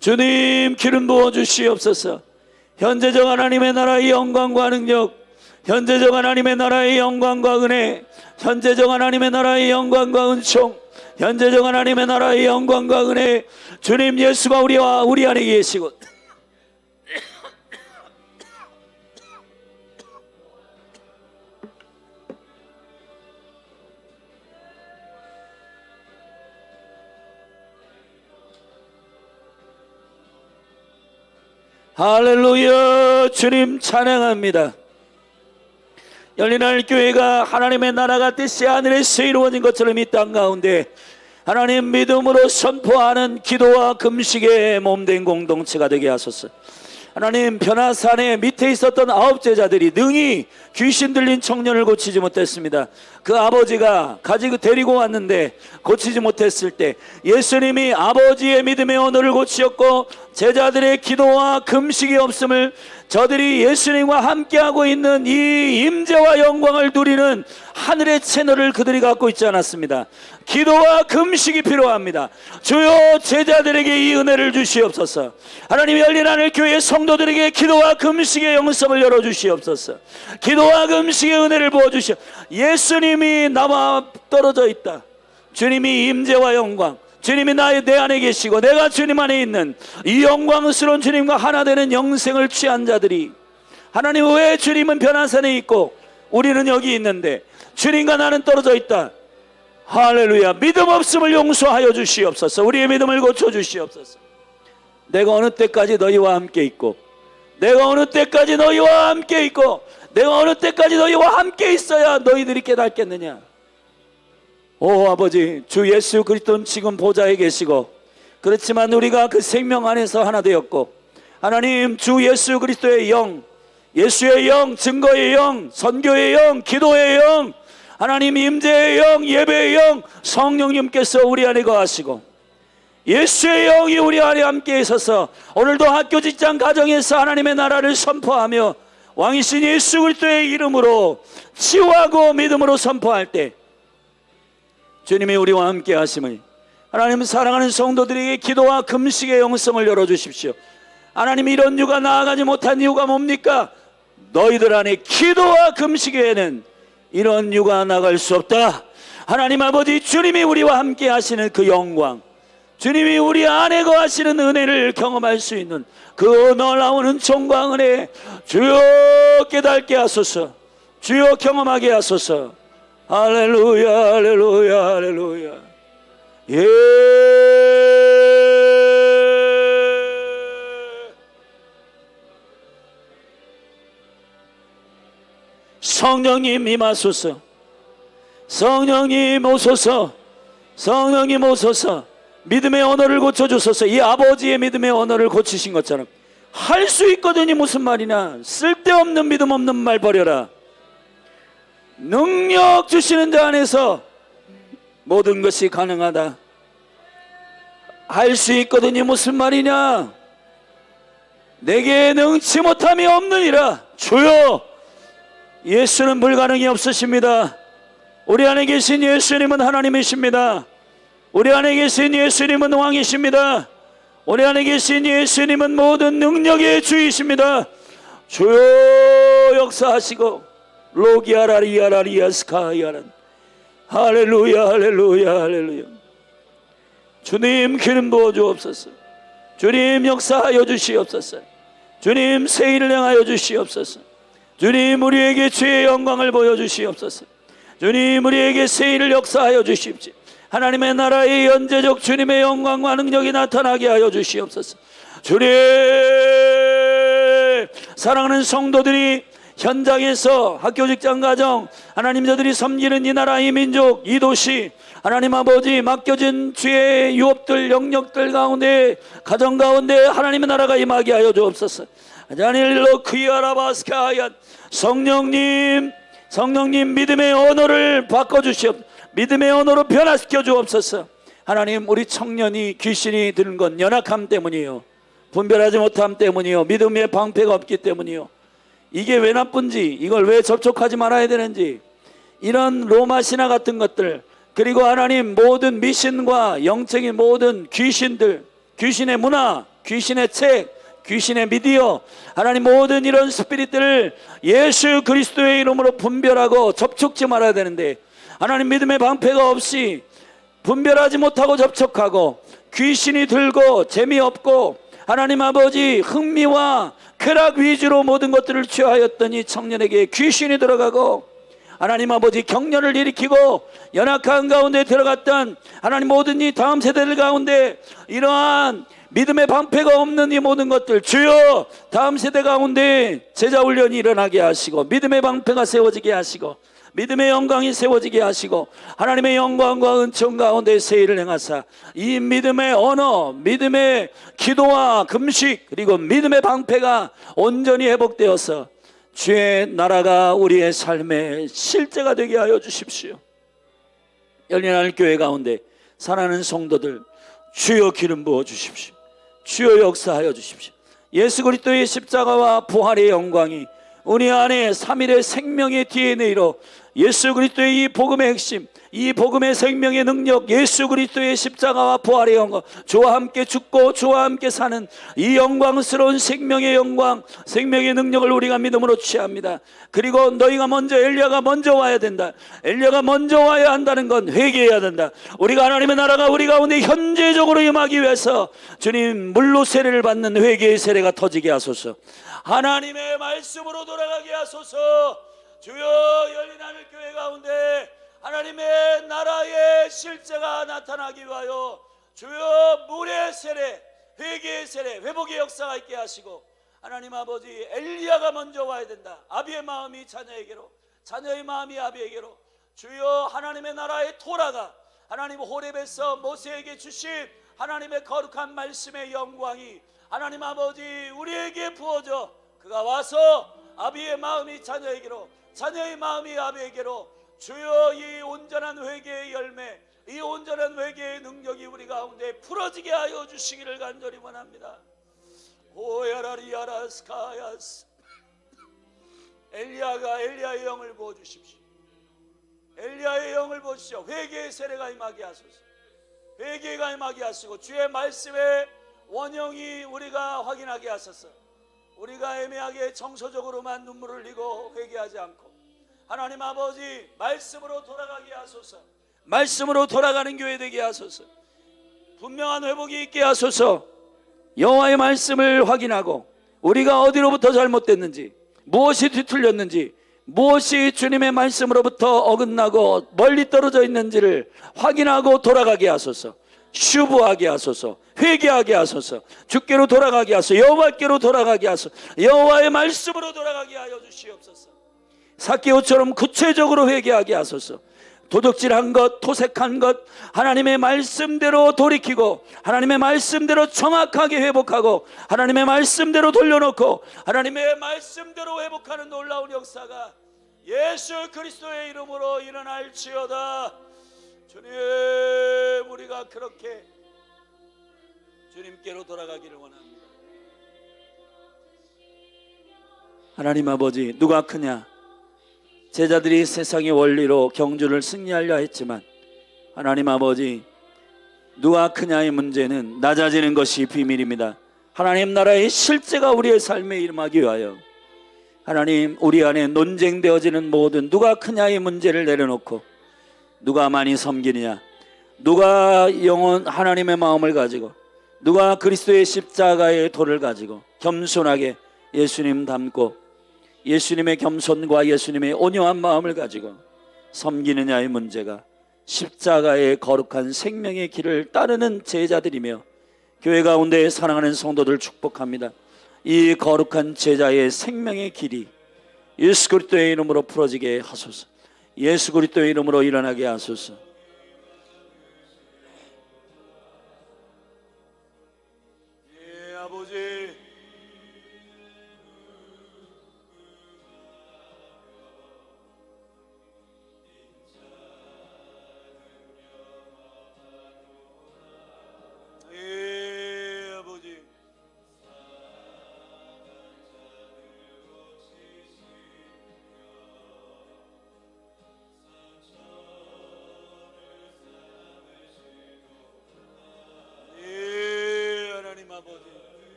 주님 기름 부어 주시옵소서. 현재적 하나님의 나라의 영광과 능력 현재적 하나님의 나라의 영광과 은혜 현재적 하나님의 나라의 영광과 은총 현재적 하나님의 나라의 영광과 은혜 주님 예수가 우리 안에 계시고 할렐루야. 주님 찬양합니다. 열린하늘 교회가 하나님의 나라가 뜻이 하늘에서 이루어진 것처럼 이 땅 가운데 하나님 믿음으로 선포하는 기도와 금식의 몸된 공동체가 되게 하소서. 하나님 변화산의 밑에 있었던 9 제자들이 능히 귀신 들린 청년을 고치지 못했습니다. 그 아버지가 가지고 데리고 왔는데 고치지 못했을 때 예수님이 아버지의 믿음의 언어를 고치셨고 제자들의 기도와 금식이 없음을 저들이 예수님과 함께하고 있는 이 임재와 영광을 누리는 하늘의 채널을 그들이 갖고 있지 않았습니다. 기도와 금식이 필요합니다. 주여 제자들에게 이 은혜를 주시옵소서. 하나님 열린 하늘 교회 성도들에게 기도와 금식의 영성을 열어주시옵소서. 기도와 금식의 은혜를 부어주시오. 예수님이 나와 떨어져 있다. 주님이 임재와 영광 주님이 내 안에 계시고 내가 주님 안에 있는 이 영광스러운 주님과 하나 되는 영생을 취한 자들이 하나님 왜 주님은 변화산에 있고 우리는 여기 있는데 주님과 나는 떨어져 있다. 할렐루야. 믿음 없음을 용서하여 주시옵소서. 우리의 믿음을 고쳐 주시옵소서. 내가 어느 때까지 너희와 함께 있고 내가 어느 때까지 너희와 함께 있고 내가 어느 때까지 너희와 함께 있어야 너희들이 깨닫겠느냐. 오 아버지 주 예수 그리스도는 지금 보좌에 계시고 그렇지만 우리가 그 생명 안에서 하나 되었고 하나님 주 예수 그리스도의 영 예수의 영 증거의 영 선교의 영 기도의 영 하나님 임재의 영 예배의 영 성령님께서 우리 안에 거하시고 예수의 영이 우리 안에 함께 있어서 오늘도 학교 직장 가정에서 하나님의 나라를 선포하며 왕이신 예수 그리스도의 이름으로 치유하고 믿음으로 선포할 때 주님이 우리와 함께 하심을 하나님 사랑하는 성도들에게 기도와 금식의 영성을 열어주십시오. 하나님 이런 유가 나아가지 못한 이유가 뭡니까? 너희들 안에 기도와 금식 외에는 이런 유가 나갈 수 없다. 하나님 아버지 주님이 우리와 함께 하시는 그 영광 주님이 우리 안에 거하시는 은혜를 경험할 수 있는 그 놀라운 은총과 은혜 주여 깨닫게 하소서. 주여 경험하게 하소서. 할렐루야 할렐루야 할렐루야. 예. 성령님 임하소서. 성령님 오소서. 성령님 오소서. 믿음의 언어를 고쳐주소서. 이 아버지의 믿음의 언어를 고치신 것처럼 할 수 있거든이 무슨 말이냐. 쓸데없는 믿음 없는 말 버려라. 능력 주시는 자 안에서 모든 것이 가능하다. 할 수 있거든이 무슨 말이냐. 내게 능치 못함이 없느니라. 주여, 예수는 불가능이 없으십니다. 우리 안에 계신 예수님은 하나님이십니다. 우리 안에 계신 예수님은 왕이십니다. 우리 안에 계신 예수님은 모든 능력의 주이십니다. 주여 역사하시고 로기아라리아라리아스카이아란 할렐루야 할렐루야 할렐루야. 주님 기름 부어 주옵소서. 주님 역사하여 주시옵소서. 주님 새 일을 행하여 주시옵소서. 주님 우리에게 주의 영광을 보여주시옵소서. 주님 우리에게 새 일을 역사하여 주십시오. 하나님의 나라의 연재적 주님의 영광과 능력이 나타나게 하여 주시옵소서. 주님 사랑하는 성도들이 현장에서 학교 직장 가정 하나님 저들이 섬기는 이 나라 이 민족 이 도시 하나님 아버지 맡겨진 주의 유업들 영역들 가운데 가정 가운데 하나님의 나라가 임하게 하여 주옵소서. 자닐로 크이아라바스카얀 성령님 믿음의 언어를 바꿔주시옵소서. 믿음의 언어로 변화시켜 주옵소서. 하나님 우리 청년이 귀신이 드는 건 연약함 때문이요, 분별하지 못함 때문이요, 믿음의 방패가 없기 때문이요. 이게 왜 나쁜지, 이걸 왜 접촉하지 말아야 되는지, 이런 로마 신화 같은 것들, 그리고 하나님 모든 미신과 영적인 모든 귀신들, 귀신의 문화, 귀신의 책, 귀신의 미디어, 하나님 모든 이런 스피릿들을 예수 그리스도의 이름으로 분별하고 접촉지 말아야 되는데, 하나님 믿음의 방패가 없이 분별하지 못하고 접촉하고 귀신이 들고 재미없고 하나님 아버지 흥미와 쾌락 위주로 모든 것들을 취하였더니 청년에게 귀신이 들어가고 하나님 아버지 경련을 일으키고 연약한 가운데 들어갔던 하나님 모든 이 다음 세대들 가운데 이러한 믿음의 방패가 없는 이 모든 것들 주여 다음 세대 가운데 제자 훈련이 일어나게 하시고 믿음의 방패가 세워지게 하시고 믿음의 영광이 세워지게 하시고 하나님의 영광과 은총 가운데 새 일을 행하사 이 믿음의 언어, 믿음의 기도와 금식 그리고 믿음의 방패가 온전히 회복되어서 주의 나라가 우리의 삶의 실제가 되게 하여 주십시오. 열린 하늘 교회 가운데 사랑하는 성도들 주여 기름 부어 주십시오. 주여 역사하여 주십시오. 예수 그리스도의 십자가와 부활의 영광이 우리 안에 3일의 생명의 DNA로 예수 그리스도의 이 복음의 핵심, 이 복음의 생명의 능력, 예수 그리스도의 십자가와 부활의 영광, 주와 함께 죽고 주와 함께 사는 이 영광스러운 생명의 영광, 생명의 능력을 우리가 믿음으로 취합니다. 그리고 너희가 먼저 엘리야가 먼저 와야 된다. 엘리야가 먼저 와야 한다는 건 회개해야 된다. 우리가 하나님의 나라가 우리 가운데 현재적으로 임하기 위해서 주님 물로 세례를 받는 회개의 세례가 터지게 하소서. 하나님의 말씀으로 돌아가게 하소서. 주여 열린 하늘 교회 가운데 하나님의 나라의 실제가 나타나기 위하여 주여 물의 세례, 회개의 세례, 회복의 역사가 있게 하시고 하나님 아버지 엘리야가 먼저 와야 된다. 아비의 마음이 자녀에게로, 자녀의 마음이 아비에게로 주여 하나님의 나라의 토라가 하나님 호렙에서 모세에게 주신 하나님의 거룩한 말씀의 영광이 하나님 아버지 우리에게 부어져 그가 와서 아비의 마음이 자녀에게로, 자녀의 마음이 아비에게로 주여 이 온전한 회개의 열매, 이 온전한 회개의 능력이 우리 가운데 풀어지게 하여 주시기를 간절히 원합니다. 오야라리아라스카야스 엘리야가 엘리야의 영을 부어주십시오. 엘리야의 영을 부어주시오. 회개의 세례가 임하게 하소서. 회개가 임하게 하시고 주의 말씀의 원형이 우리가 확인하게 하소서. 우리가 애매하게 정서적으로만 눈물을 흘리고 회개하지 않고 하나님 아버지 말씀으로 돌아가게 하소서. 말씀으로 돌아가는 교회 되게 하소서. 분명한 회복이 있게 하소서. 여호와의 말씀을 확인하고 우리가 어디로부터 잘못됐는지, 무엇이 뒤틀렸는지, 무엇이 주님의 말씀으로부터 어긋나고 멀리 떨어져 있는지를 확인하고 돌아가게 하소서. 슈브하게 하소서. 회개하게 하소서. 주께로 돌아가게 하소서. 여호와께로 돌아가게 하소서. 여호와의 말씀으로 돌아가게 하여 주시옵소서. 삭개오처럼 구체적으로 회개하게 하소서. 도둑질한 것, 토색한 것 하나님의 말씀대로 돌이키고 하나님의 말씀대로 정확하게 회복하고 하나님의 말씀대로 돌려놓고 하나님의 말씀대로 회복하는 놀라운 역사가 예수 그리스도의 이름으로 일어날지어다. 주님, 우리가 그렇게 주님께로 돌아가기를 원합니다. 하나님 아버지, 누가 크냐? 제자들이 세상의 원리로 경주를 승리하려 했지만 하나님 아버지, 누가 크냐의 문제는 낮아지는 것이 비밀입니다. 하나님 나라의 실제가 우리의 삶에 임하기 위하여 하나님, 우리 안에 논쟁되어지는 모든 누가 크냐의 문제를 내려놓고 누가 많이 섬기느냐, 누가 영원 하나님의 마음을 가지고 누가 그리스도의 십자가의 도를 가지고 겸손하게 예수님 닮고 예수님의 겸손과 예수님의 온유한 마음을 가지고 섬기느냐의 문제가 십자가의 거룩한 생명의 길을 따르는 제자들이며 교회 가운데 사랑하는 성도들 축복합니다. 이 거룩한 제자의 생명의 길이 예수 그리스도의 이름으로 풀어지게 하소서. 예수 그리스도의 이름으로 일어나게 하소서.